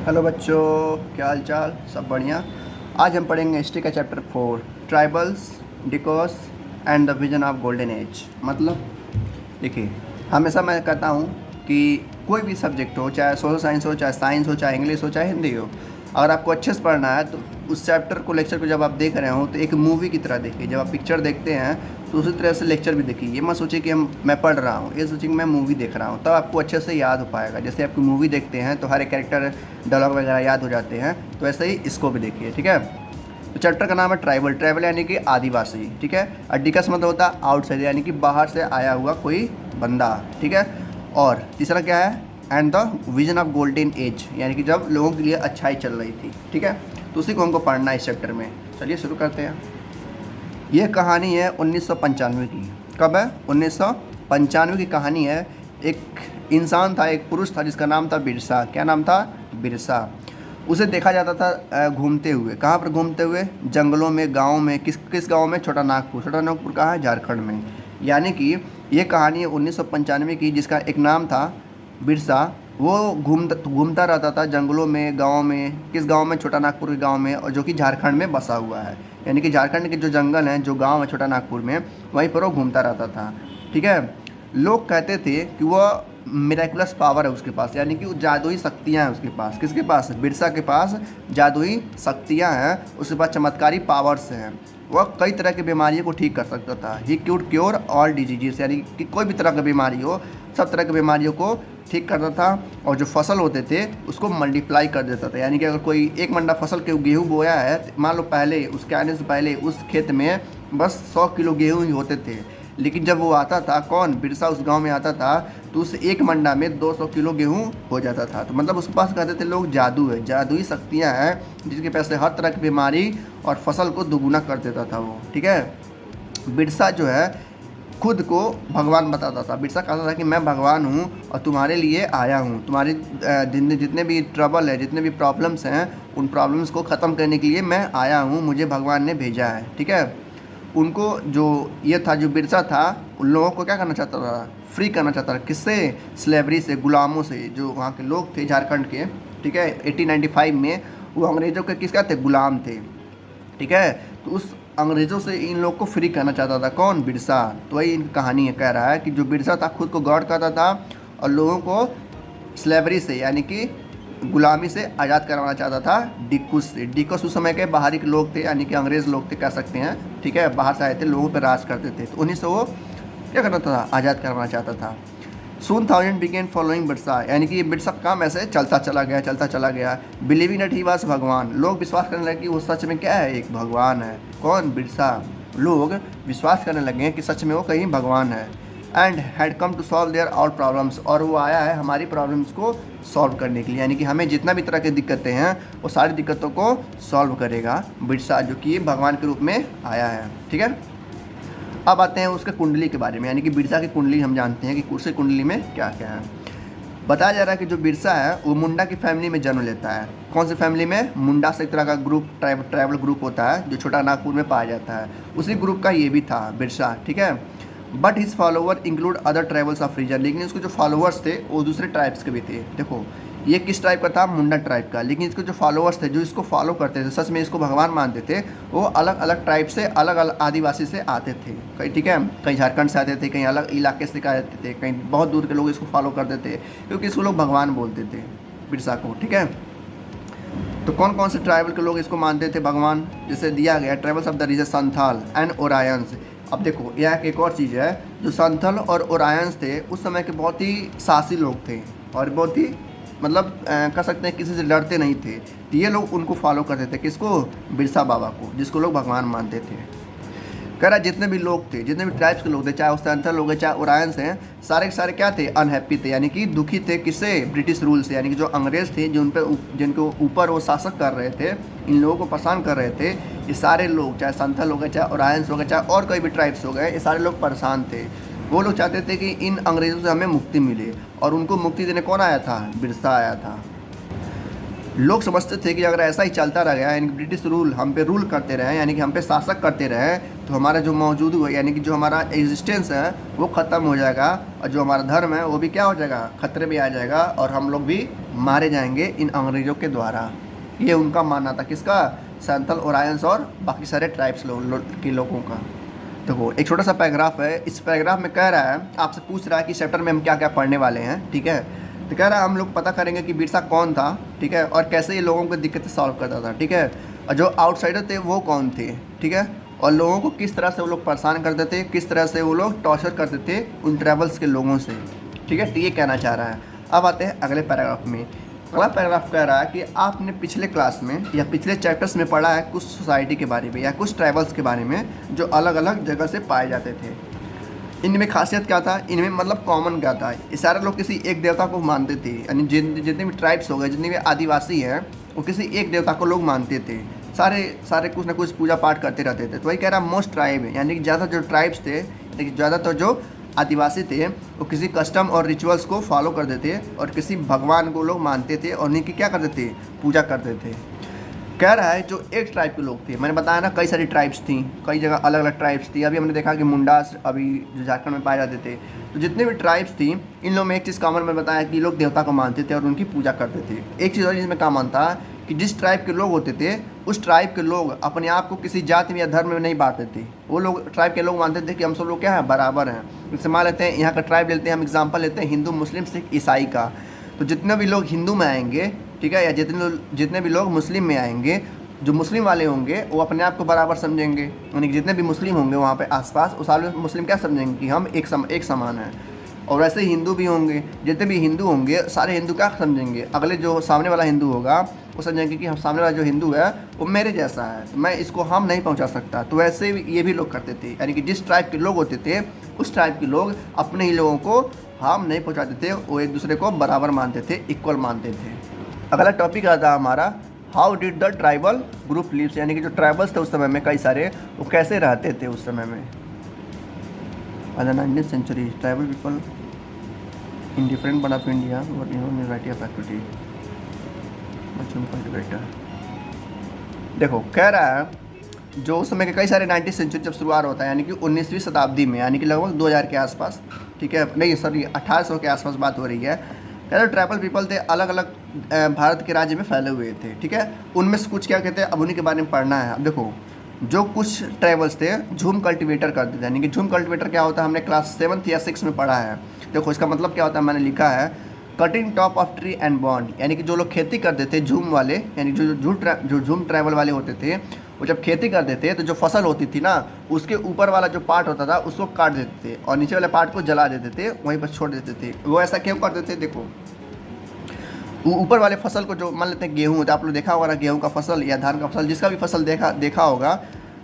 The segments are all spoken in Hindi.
हेलो बच्चों, क्या हाल चाल? सब बढ़िया। आज हम पढ़ेंगे हिस्ट्री का chapter 4, tribals, dikus and the vision of golden age. मतलब देखिए, हमेशा मैं कहता हूँ कि कोई भी सब्जेक्ट हो, चाहे सोशल साइंस हो, चाहे साइंस हो, चाहे इंग्लिश हो, चाहे हिंदी हो, अगर आपको अच्छे से पढ़ना है तो उस चैप्टर को, लेक्चर को जब आप देख रहे हो तो एक मूवी की तरह देखिए। जब आप पिक्चर देखते हैं तो उसी तरह से लेक्चर भी देखिए। ये मत सोचिए कि मैं पढ़ रहा हूँ, ये सोचिए कि मैं मूवी देख रहा हूँ, तब आपको अच्छे से याद हो पाएगा। जैसे आपकी मूवी देखते हैं तो हर एक कैरेक्टर, डायलॉग वगैरह याद हो जाते हैं, तो ऐसे ही इसको भी देखिए। ठीक है, तो चैप्टर का नाम है ट्राइबल। ट्राइबल यानी कि आदिवासी। ठीक है, और डिकस मतलब होता है आउटसाइडर, यानी कि बाहर से आया हुआ कोई बंदा। ठीक है, और तीसरा क्या है? And the vision of golden as, यानी कि जब लोगों के लिए अच्छाई चल रही थी। ठीक है, तो उसी को हमको पढ़ना है इस चैप्टर में। चलिए शुरू करते हैं। यह कहानी है 1995 की। कब है? 1995 की कहानी है। एक इंसान था, एक पुरुष था जिसका नाम था बिरसा। क्या नाम था? बिरसा। उसे देखा जाता था घूमते हुए। कहाँ पर घूमते हुए? जंगलों में, गाँव में। किस गाँव में? छोटा नागपुर। छोटा नागपुर कहाँ है? झारखंड में। यानी कि ये कहानी है 1995 की, जिसका एक नाम था बिरसा। वो घूमता रहता था जंगलों में, गाँव में। किस गाँव में? छोटा नागपुर के गाँव में, और जो कि झारखंड में बसा हुआ है। यानी कि झारखंड के जो जंगल हैं, जो गांव है छोटा नागपुर में, वहीं पर वो घूमता रहता था। ठीक है, लोग कहते थे कि वह मिराकुलस पावर है उसके पास, यानी कि वो जादुई शक्तियाँ हैं उसके पास। किसके पास? बिरसा के पास जादुई शक्तियाँ हैं, उसके पास चमत्कारी पावर्स हैं। वह कई तरह की बीमारियों को ठीक कर सकता था। ही क्यूड क्योर ऑल डिजीजेस, यानी कि कोई भी तरह की बीमारी हो, सब तरह की बीमारियों को ठीक करता था। और जो फसल होते थे उसको मल्टीप्लाई कर देता था। यानी कि अगर कोई एक मंडा फसल के गेहूँ बोया है, मान लो पहले उसके आने से पहले उस खेत में बस 100 किलो गेहूँ ही होते थे, लेकिन जब वो आता था, कौन? बिरसा, उस गांव में आता था, तो उस एक मंडा में 200 किलो गेहूँ हो जाता था। तो मतलब उसके पास कहते थे लोग जादू है, जादुई शक्तियाँ हैं, जिसके पैसे हर तरह की बीमारी और फसल को दुगुना कर देता था वो। ठीक है, बिरसा जो है खुद को भगवान बताता था। बिरसा कहता था कि मैं भगवान हूँ और तुम्हारे लिए आया हूँ। तुम्हारी जितने भी ट्रबल है, जितने भी प्रॉब्लम्स हैं, उन प्रॉब्लम्स को ख़त्म करने के लिए मैं आया हूँ, मुझे भगवान ने भेजा है। ठीक है, उनको जो ये था, जो बिरसा था, उन लोगों को क्या करना चाहता था? फ्री करना चाहता था। किससे? स्लेवरी से, गुलामों से। जो वहाँ के लोग थे झारखंड के, ठीक है, 1895 में वो अंग्रेज़ों के किसका थे? गुलाम थे। ठीक है, तो उस अंग्रेज़ों से इन लोग को फ्री करना चाहता था। कौन? बिरसा। तो वही इनकी कहानी है, कह रहा है कि जो बिरसा था खुद को गॉड कहता था और लोगों को स्लेवरी से, यानी कि गुलामी से आज़ाद करवाना चाहता था डिकुस से। डिकुस उस समय के बाहरी के लोग थे, यानी कि अंग्रेज़ लोग थे, कह सकते हैं। ठीक है, बाहर से आए थे, लोगों पर राज करते थे, तो उन्हीं से वो क्या करना था? आज़ाद करवाना चाहता था। सून थाउजेंड बिगेन फॉलोइंग बिरसा, यानी कि ये बिरसा का काम ऐसे चलता चला गया, चलता चला गया। बिलीविंग दैट ही वाज भगवान, लोग विश्वास करने लगे कि वो सच में क्या है? एक भगवान है। कौन? बिरसा। लोग विश्वास करने लगे कि सच में वो कहीं भगवान है। And had come to solve their all problems, और वो आया है हमारी प्रॉब्लम्स को सॉल्व करने के लिए। यानी कि हमें जितना भी तरह की दिक्कतें हैं वो सारी दिक्कतों को सॉल्व करेगा बिरसा, जो कि भगवान के रूप में आया है। ठीक है, अब आते हैं उसके कुंडली के बारे में। यानी कि बिरसा की कुंडली हम जानते हैं कि उसकी कुंडली में क्या क्या है। बताया जा रहा है कि जो बिरसा है वो मुंडा की फैमिली में जन्म लेता है। कौन सी फैमिली में? मुंडा से एक तरह का ग्रुप, ट्राइबल ग्रुप होता है जो छोटा नागपुर में पाया जाता है। उसी ग्रुप का ये भी था बिरसा। ठीक है, but his follower include other tribals of region, लेकिन उसके जो फॉलोअर्स थे वो दूसरे ट्राइब्स के भी थे। देखो, ये किस टाइप का था? मुंडा ट्राइब का। लेकिन इसके जो फॉलोअर्स थे, जो इसको फॉलो करते थे, सच में इसको भगवान मानते थे, वो अलग अलग ट्राइब से, अलग अलग आदिवासी से आते थे कहीं। ठीक है, कहीं झारखंड से आते थे, कहीं अलग इलाके से आते थे, कहीं बहुत दूर के लोग इसको फॉलो करते थे, क्योंकि इसको लोग भगवान बोलते थे, बिरसा को। ठीक है, तो कौन कौन से ट्राइबल के लोग इसको मानते थे भगवान? जैसे दिया गया, tribals of the region Santhal and Oraons. अब देखो, यह एक और चीज़ है, जो संथल और ओरायंस थे उस समय के बहुत ही साहसी लोग थे, और बहुत ही मतलब कह सकते हैं किसी से डरते नहीं थे। तो ये लोग उनको फॉलो करते थे। किसको? बिरसा बाबा को, जिसको लोग भगवान मानते थे। कह रहा जितने भी लोग थे, जितने भी ट्राइब्स के लोग थे, चाहे वो संथल लोग हैं, चाहे ओरायंस हैं, सारे के सारे क्या थे? अनहैप्पी थे, यानी कि दुखी थे। किससे? ब्रिटिश रूल से। यानी कि जो अंग्रेज़ थे, जो उन पर, जिनके ऊपर वो शासक कर रहे थे, इन लोगों को परेशान कर रहे थे, ये सारे लोग, चाहे संथल हो गए, चाहे ओरायंस हो गए, चाहे और कोई भी ट्राइब्स हो गए, ये सारे लोग परेशान थे। वो लोग चाहते थे कि इन अंग्रेज़ों से हमें मुक्ति मिले, और उनको मुक्ति देने कौन आया था? बिरसा आया था। लोग समझते थे कि अगर ऐसा ही चलता रह गया, यानी कि ब्रिटिश रूल हम पे रूल करते रहे, यानी कि हम पे शासक करते रहे, तो हमारा जो मौजूद हुआ यानी कि जो हमारा एग्जिस्टेंस है वो ख़त्म हो जाएगा, और जो हमारा धर्म है वो भी क्या हो जाएगा, खतरे में आ जाएगा, और हम लोग भी मारे जाएंगे इन अंग्रेज़ों के द्वारा। ये उनका मानना था, किसका, सैंथल, ओरायंस और बाकी सारे ट्राइब्स के लोगों का। देखो एक छोटा सा पैराग्राफ है, इस पैराग्राफ में कह रहा है, आपसे पूछ रहा है कि चैप्टर में हम क्या क्या पढ़ने वाले हैं, ठीक है। तो कह रहा है हम लोग पता करेंगे कि बिरसा कौन था, ठीक है, और कैसे ये लोगों को दिक्कतें सॉल्व करता था, ठीक है, और जो आउटसाइडर थे वो कौन थे, ठीक है, और लोगों को किस तरह से वो लोग परेशान करते थे, किस तरह से वो लोग टॉर्चर करते थे उन ट्रैवल्स के लोगों से, ठीक है। तो ये कहना चाह रहा है। अब आते हैं अगले पैराग्राफ में। अगला पैराग्राफ कह रहा है कि आपने पिछले क्लास में या पिछले चैप्टर्स में पढ़ा है कुछ सोसाइटी के बारे में या कुछ ट्राइबल्स के बारे में जो अलग अलग जगह से पाए जाते थे। इनमें खासियत क्या था, इनमें मतलब कॉमन क्या था, ये सारे लोग किसी एक देवता को मानते थे, यानी जितने भी ट्राइब्स हो गए, जितने भी आदिवासी हैं वो किसी एक देवता को लोग मानते थे। सारे कुछ ना कुछ पूजा पाठ करते रहते थे। तो वही कह रहा मोस्ट ट्राइब है, यानी कि ज़्यादा जो ट्राइब्स थे, लेकिन ज़्यादातर जो आदिवासी थे वो किसी कस्टम और रिचुअल्स को फॉलो करते थे और किसी भगवान को लोग मानते थे और उन्हीं की क्या करते थे, पूजा करते थे। कह रहा है जो एक ट्राइब के लोग थे, मैंने बताया ना कई सारी ट्राइब्स थी, कई जगह अलग अलग ट्राइब्स थी। अभी हमने देखा कि मुंडास अभी जो झारखंड में पाए जाते थे। तो जितने भी ट्राइब्स थी इन लोगों में एक चीज़ कॉमन मैंने बताया कि लोग देवता को मानते थे और उनकी पूजा करते थे। एक चीज़ और इसमें कॉमन था कि जिस ट्राइब के लोग होते थे उस ट्राइब के लोग अपने आप को किसी जाति में या धर्म में नहीं बांटते थे। वो लोग ट्राइब के लोग मानते थे कि हम सब लोग क्या है, बराबर हैं। जैसे मान लेते हैं यहाँ का ट्राइब लेते हैं, हम एग्जांपल लेते हैं हिंदू, मुस्लिम, सिख, ईसाई का। तो जितने भी लोग हिंदू में आएंगे, ठीक है, या जितने भी लोग मुस्लिम में आएंगे, जो मुस्लिम वाले होंगे वो अपने आप को बराबर समझेंगे, यानी कि जितने भी मुस्लिम होंगे वहाँ पे आसपास वो सारे मुस्लिम क्या समझेंगे कि हम एक समान हैं। और वैसे ही हिंदू भी होंगे, जितने भी हिंदू होंगे सारे हिंदू क्या समझेंगे, अगले जो सामने वाला हिंदू होगा वो समझेंगे कि हम सामने वाला जो हिंदू है वो मेरे जैसा है, तो मैं इसको हम नहीं पहुंचा सकता। तो वैसे ये भी लोग करते थे, यानी कि जिस ट्राइब के लोग होते थे उस ट्राइब के लोग अपने ही लोगों को हार्म नहीं पहुंचाते थे, वो एक दूसरे को बराबर मानते थे, इक्वल मानते थे। अगला टॉपिक आता है हमारा how did the tribal group lives, यानी कि जो ट्राइबल्स थे उस समय में कई सारे, वो कैसे रहते थे उस समय में। The 19th century tribal people in different part of India were in variety of activity. देखो कह रहा है जो उस समय के कई सारे 19th सेंचुरी जब शुरुआत होता है, यानी कि 19वीं शताब्दी में, यानी कि लगभग 2000 के आसपास, ठीक है, नहीं सॉरी 1800 के आसपास बात हो रही है। कहते ट्राइबल पीपल थे, अलग अलग भारत के राज्य में फैले हुए थे, ठीक है। उनमें से कुछ क्या कहते हैं, अब उन्हीं के बारे में पढ़ना है। अब देखो जो कुछ ट्राइबल्स थे झूम कल्टीवेटर करते थे, यानी कि झूम कल्टीवेटर क्या होता है हमने क्लास 7th या 6 में पढ़ा है। देखो इसका मतलब क्या होता है, मैंने लिखा है cutting top of tree and bond, यानी कि जो लोग खेती करते थे झूम वाले, यानी जो झूम ट्राइबल वाले होते थे, वो जब खेती करते थे तो जो फसल होती थी ना उसके ऊपर वाला जो पार्ट होता था उसको काट देते थे और नीचे वाले पार्ट को जला देते थे, वहीं पर छोड़ देते थे। वो ऐसा क्यों करते थे, देखो ऊपर वाले फसल को, जो मान लेते हैं गेहूँ, तो आप लोग देखा होगा ना गेहूँ का फसल या धान का फसल, जिसका भी फसल देखा होगा,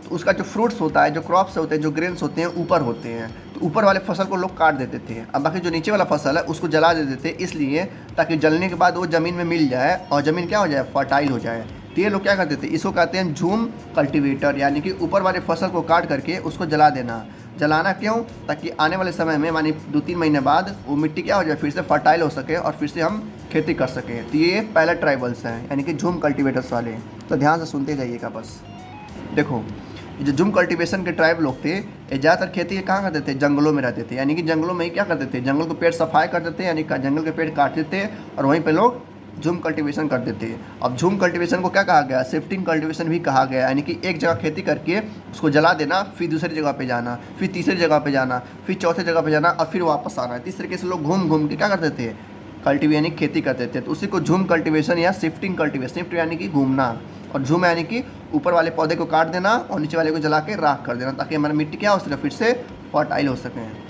तो उसका जो फ्रूट्स होता है, जो क्रॉप्स होते हैं, जो ग्रेन्स होते हैं ऊपर होते हैं, तो ऊपर वाले फसल को लोग काट देते थे। अब बाकी जो नीचे वाला फसल है उसको जला देते थे, इसलिए ताकि जलने के बाद वो ज़मीन में मिल जाए और ज़मीन क्या हो जाए, फर्टाइल हो जाए। तो ये लोग क्या करते थे, इसको कहते हैं झूम कल्टीवेटर, यानी कि ऊपर वाले फसल को काट करके उसको जला देना। जलाना क्यों, ताकि आने वाले समय में मानी 2-3 महीने बाद वो मिट्टी क्या हो जाए, फिर से फर्टाइल हो सके और फिर से हम खेती कर सकें। तो ये पहला ट्राइबल्स हैं, यानी कि झूम कल्टीवेटर्स वाले। तो ध्यान से सुनते जाइएगा बस। देखो जो झूम कल्टीवेशन के ट्राइब लोग थे ये ज़्यादातर खेती कहाँ करते थे, जंगलों में रहते थे, यानी कि जंगलों में ही क्या करते थे, जंगल को पेड़ सफाई करते थे, यानी जंगल के पेड़ काटते थे और वहीं पे लोग झूम कल्टीवेशन करते थे। अब झूम कल्टीवेशन को क्या कहा गया, शिफ्टिंग कल्टीवेशन भी कहा गया, यानी कि एक जगह खेती करके उसको जला देना, फिर दूसरी जगह पे जाना, फिर तीसरी जगह पे जाना, फिर चौथे जगह पे जाना और फिर वापस आना। इस तरीके से लोग घूम घूम के क्या करते थे, कल्टीवेशन यानी खेती करते थे। तो उसी को झूम कल्टीवेशन या शिफ्टिंग कल्टीवेशन, शिफ्ट यानी कि घूमना और झूम यानी कि ऊपर वाले पौधे को काट देना और नीचे वाले को जला के राख कर देना, ताकि हमारी मिट्टी क्या हो सके, फिर से फर्टाइल हो सके।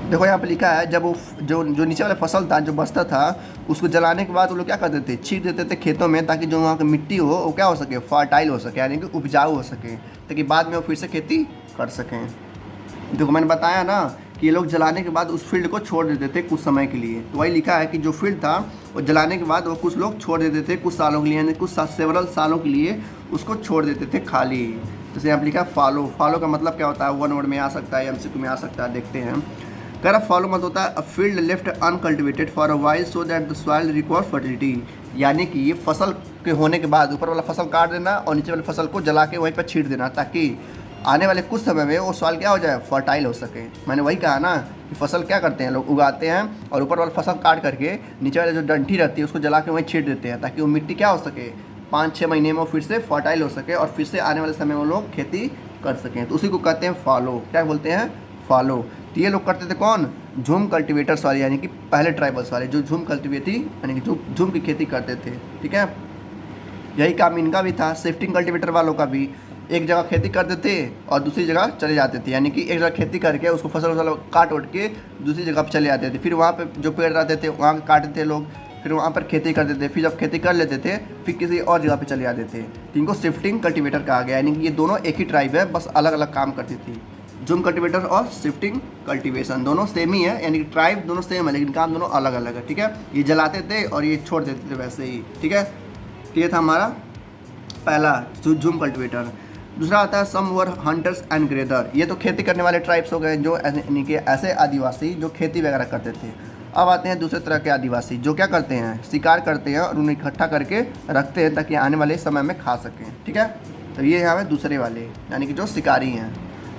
देखो यहाँ पे लिखा है जब वो जो नीचे वाला फसल था, जो बस्ता था, उसको जलाने के बाद वो लोग क्या करते थे, छींट देते थे खेतों में, ताकि जो वहाँ की मिट्टी हो वो क्या हो सके, फर्टाइल हो सके, यानी कि उपजाऊ हो सके, ताकि बाद में वो फिर से खेती कर सकें। देखो मैंने बताया ना कि ये लोग जलाने के बाद उस फील्ड को छोड़ देते थे कुछ समय के लिए। तो वही लिखा है कि जो फील्ड था वो जलाने के बाद वो कुछ लोग छोड़ देते थे कुछ सालों के लिए, यानी कुछ सेवरल सालों के लिए उसको छोड़ देते थे खाली। जैसे यहाँ पर लिखा है फॉलो। फॉलो का मतलब क्या होता है, 1 वर्ड में आ सकता है, MCQ में आ सकता है, देखते हैं। कह रहा फॉलो मत होता है a field left uncultivated for a while so that the soil require fertility, यानी कि ये फसल के होने के बाद ऊपर वाला फसल काट देना और नीचे वाली फसल को जला के वहीं पर छींट देना, ताकि आने वाले कुछ समय में वो सॉइल क्या हो जाए, फर्टाइल हो सके। मैंने वही कहा ना कि फसल क्या करते हैं लोग, उगाते हैं और ऊपर वाला फसल काट करके नीचे वाले जो डंठी रहती है उसको जला के वहीं छीट देते हैं, ताकि वो मिट्टी क्या हो सके, 5-6 महीने में वो फिर से फर्टाइल हो सके और फिर से आने वाले समय में वो लोग खेती कर सकें। तो उसी को कहते हैं फॉलो। क्या बोलते हैं, फॉलो। तो ये लोग करते थे कौन, झूम कल्टीवेटर्स वाले, यानी कि पहले ट्राइबल्स वाले जो झूम कल्टीवेटी यानी कि झूम की खेती करते थे। ठीक है, यही काम इनका भी था। शिफ्टिंग कल्टीवेटर वालों का भी एक जगह खेती करते थे और दूसरी जगह चले जाते थे, यानी कि एक जगह खेती करके उसको फसल काट उठ के दूसरी जगह पर चले जाते थे। फिर वहाँ पे जो पेड़ रहते थे वहाँ काटते थे लोग, फिर वहाँ पर खेती करते थे। फिर जब खेती कर लेते थे फिर किसी और जगह पे चले जाते थे। तो इनको शिफ्टिंग कल्टीवेटर कहा गया, यानी कि ये दोनों एक ही ट्राइब है, बस अलग अलग काम करती थी। झूम कल्टीवेटर और शिफ्टिंग कल्टीवेशन दोनों सेम ही है, यानी कि ट्राइब दोनों सेम है लेकिन काम दोनों अलग अलग है। ठीक है, ये जलाते थे और ये छोड़ देते थे वैसे ही। ठीक है, तो ये था हमारा पहला झूम कल्टीवेटर। दूसरा आता है सम वर हंटर्स एंड ग्रेदर। ये तो खेती करने वाले ट्राइब्स हो गए, जो यानी कि ऐसे आदिवासी जो खेती वगैरह करते थे। अब आते हैं दूसरे तरह के आदिवासी जो क्या करते हैं, शिकार करते हैं और उन्हें इकट्ठा करके रखते हैं ताकि आने वाले समय में खा सकें। ठीक है, तो ये यहाँ पे दूसरे वाले यानी कि जो शिकारी हैं।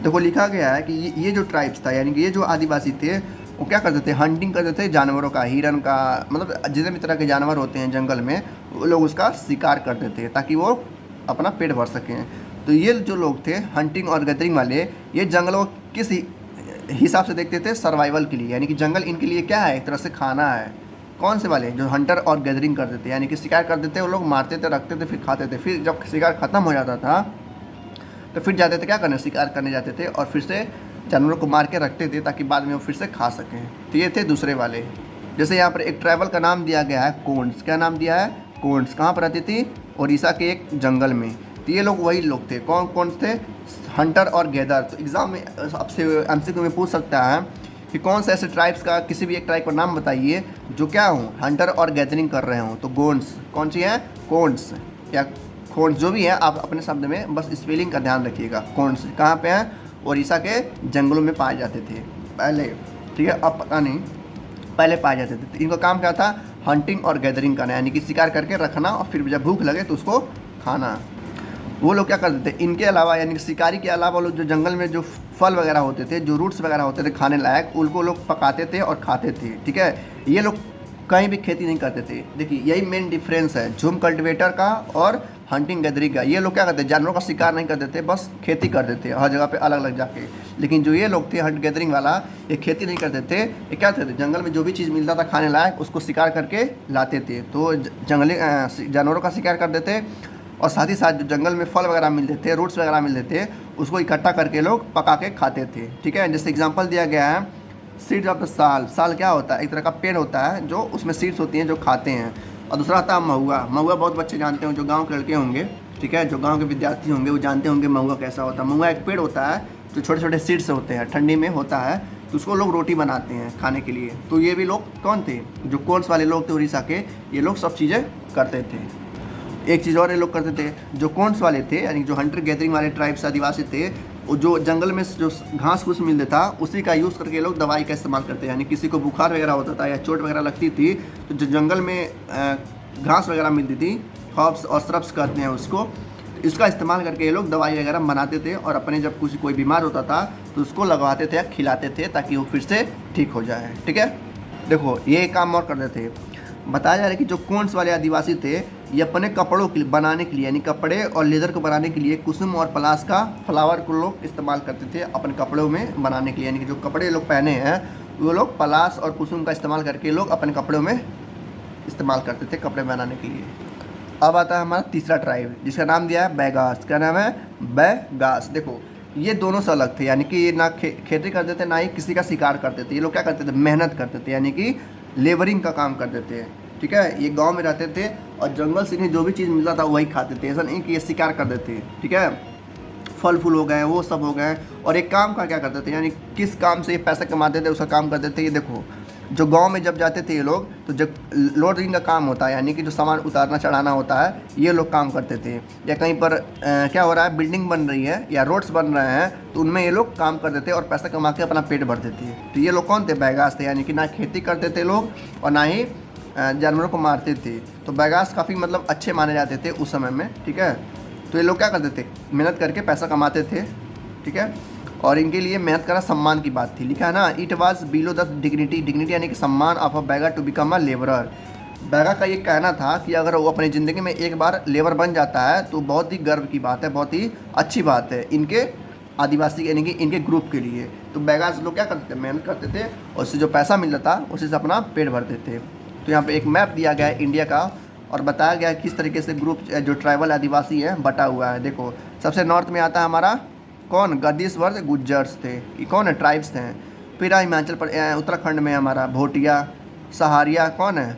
देखो लिखा गया है कि ये जो ट्राइब्स था यानी कि ये जो आदिवासी थे वो क्या करते थे, हंटिंग करते थे जानवरों का, हिरन का, मतलब जितने भी तरह के जानवर होते हैं जंगल में वो लोग उसका शिकार करते थे ताकि वो अपना पेट भर सकें। तो ये जो लोग थे हंटिंग और गैदरिंग वाले, ये जंगलों को किस हिसाब से देखते थे, सर्वाइवल के लिए, यानी कि जंगल इनके लिए क्या है, एक तरह से खाना है। कौन से वाले, जो हंटर और गैदरिंग करते थे, यानी कि शिकार करते थे वो लोग, मारते थे, रखते थे, फिर खाते थे। फिर जब शिकार ख़त्म हो जाता था तो फिर जाते थे क्या करने, शिकार करने जाते थे और फिर से जानवरों को मार के रखते थे ताकि बाद में वो फिर से खा सकें। तो ये थे दूसरे वाले। जैसे यहाँ पर एक ट्राइबल का नाम दिया गया है कोंड्स। क्या नाम दिया है, कोंड्स। कहाँ पर रहती थी, उड़ीसा के एक जंगल में। तो ये लोग वही लोग थे। कौन कौन थे, हंटर और गैदर। तो एग्ज़ाम में आपसे MCQ में पूछ सकता है कि कौन से ऐसे ट्राइब्स का, किसी भी एक ट्राइब का नाम बताइए जो क्या हो, हंटर और गैदरिंग कर रहे हों। तो गोंड्स कौन सी है, कोंड्स या खोंड्स, जो भी है आप अपने शब्द में बस स्पेलिंग का ध्यान रखिएगा। खोंड्स कहाँ पे हैं, उड़ीसा के जंगलों में पाए जाते थे पहले। ठीक है, अब पता नहीं, पहले पाए जाते थे। तो इनका काम क्या था, हंटिंग और गैदरिंग करना, यानी कि शिकार करके रखना और फिर जब भूख लगे तो उसको खाना। वो लोग क्या करते थे, इनके अलावा यानी कि शिकारी के अलावा लोग जो जंगल में जो फल वगैरह होते थे, जो रूट्स वगैरह होते थे खाने लायक, उनको लोग पकाते थे और खाते थे। ठीक है, ये लोग कहीं भी खेती नहीं करते थे। देखिए यही मेन डिफरेंस है झूम कल्टीवेटर का और हंटिंग गैदरिंग का। ये लोग क्या करते थे, जानवरों का शिकार नहीं करते थे, बस खेती करते थे हर जगह पे अलग अलग जाके। लेकिन जो ये लोग थे हंट गैदरिंग वाला, ये खेती नहीं करते थे, ये क्या करते थे, जंगल में जो भी चीज़ मिलता था खाने लायक उसको शिकार करके लाते थे। तो जंगली जानवरों का शिकार करते थे और साथ ही साथ जो जंगल में फल वगैरह मिलते थे, रूट्स वगैरह मिलते थे, उसको इकट्ठा करके लोग पका के खाते थे। ठीक है, जैसे एग्जांपल दिया गया है सीड्स ऑफ द साल। साल क्या होता है, एक तरह का पेड़ होता है जो उसमें सीड्स होती हैं जो खाते हैं। और दूसरा आता है महुआ। महुआ बहुत बच्चे जानते होंगे, जो गांव के लड़के होंगे, ठीक है, जो गांव के विद्यार्थी होंगे वो जानते होंगे महुआ कैसा होता है। महुआ एक पेड़ होता है जो छोटे छोटे सीड्स होते हैं, ठंडी में होता है, तो उसको लोग रोटी बनाते हैं खाने के लिए। तो ये भी लोग कौन थे, जो कोल्स वाले लोग थे उड़ीसा के, ये लोग सब चीज़ें करते थे। एक चीज़ और ये लोग करते थे, जो कोन्स वाले थे यानी जो हंटर गैदरिंग वाले ट्राइब्स आदिवासी थे, वो जो जंगल में जो घास फूस मिलता था उसी का यूज़ करके लोग दवाई का इस्तेमाल करते हैं। यानी किसी को बुखार वगैरह होता था या चोट वगैरह लगती थी तो जो जंगल में घास वगैरह मिलती थी, हर्ब्स और श्रब्स कहते हैं उसको, इसका इस्तेमाल करके ये लोग दवाई वगैरह बनाते थे और अपने जब कुछ कोई बीमार होता था तो उसको लगवाते थे या खिलाते थे ताकि वो फिर से ठीक हो जाए। ठीक है, देखो ये काम और करते थे। बताया जा रहा है कि जो कोन्स वाले आदिवासी थे ये अपने कपड़ों के बनाने के लिए, यानी कपड़े और लेदर को बनाने के लिए कुसुम और पलाश का फ्लावर को लोग इस्तेमाल करते थे अपने कपड़ों में बनाने के लिए। यानी कि जो कपड़े लोग पहने हैं वो लोग पलाश और कुसुम का इस्तेमाल करके लोग अपने कपड़ों में इस्तेमाल करते थे कपड़े बनाने के लिए। अब आता है हमारा तीसरा ट्राइब जिसका नाम दिया है बैगास। क्या नाम है, बैगास। देखो ये दोनों से अलग थे, यानी कि ये ना खेती करते थे ना ही किसी का शिकार करते थे। ये लोग क्या करते थे, मेहनत करते थे, यानी कि लेबरिंग का काम करते थे। ठीक है, ये गांव में रहते थे और जंगल से इन्हें जो भी चीज़ मिलता था वही खाते थे। ऐसा नहीं कि ये शिकार करते थे। ठीक है, फल फूल हो गए, वो सब हो गए। और एक काम का क्या करते थे, यानी किस काम से ये पैसा कमाते थे उसका काम करते थे। ये देखो जो गांव में जब जाते थे ये लोग, तो जब लोडिंग का काम होता है, यानी कि जो सामान उतारना चढ़ाना होता है, ये लोग काम करते थे। या कहीं पर क्या हो रहा है, बिल्डिंग बन रही है या रोड्स बन रहे हैं, तो उनमें ये लोग काम करते थे और पैसा कमा के अपना पेट भरते थे। तो ये लोग कौन थे, बैगास थे। यानी कि ना खेती करते थे लोग और ना ही जानवरों को मारते थे। तो बैगास काफ़ी मतलब अच्छे माने जाते थे उस समय में। ठीक है, तो ये लोग क्या करते थे, मेहनत करके पैसा कमाते थे ठीक है। और इनके लिए मेहनत करना सम्मान की बात थी, लिखा है ना, it was below the dignity यानी कि सम्मान of a beggar to become a labourer. Baiga का ये कहना था कि अगर वो अपनी ज़िंदगी में एक बार लेबर बन जाता है तो बहुत ही गर्व की बात है, बहुत ही अच्छी बात है इनके आदिवासी यानी कि इनके ग्रुप के लिए। तो बैगास लोग क्या करते थे, मेहनत करते थे और उससे जो पैसा मिलता था उसी से अपना पेट भरते थे। तो यहाँ पे एक मैप दिया गया है इंडिया का और बताया गया है किस तरीके से ग्रुप जो ट्राइबल आदिवासी है बटा हुआ है। देखो सबसे नॉर्थ में आता है हमारा कौन, गद्दीस वर्ग गुज्जर्स थे, ये कौन है, ट्राइब्स थे। फिर हिमाचल पर उत्तराखंड में हमारा भोटिया, सहारिया कौन है,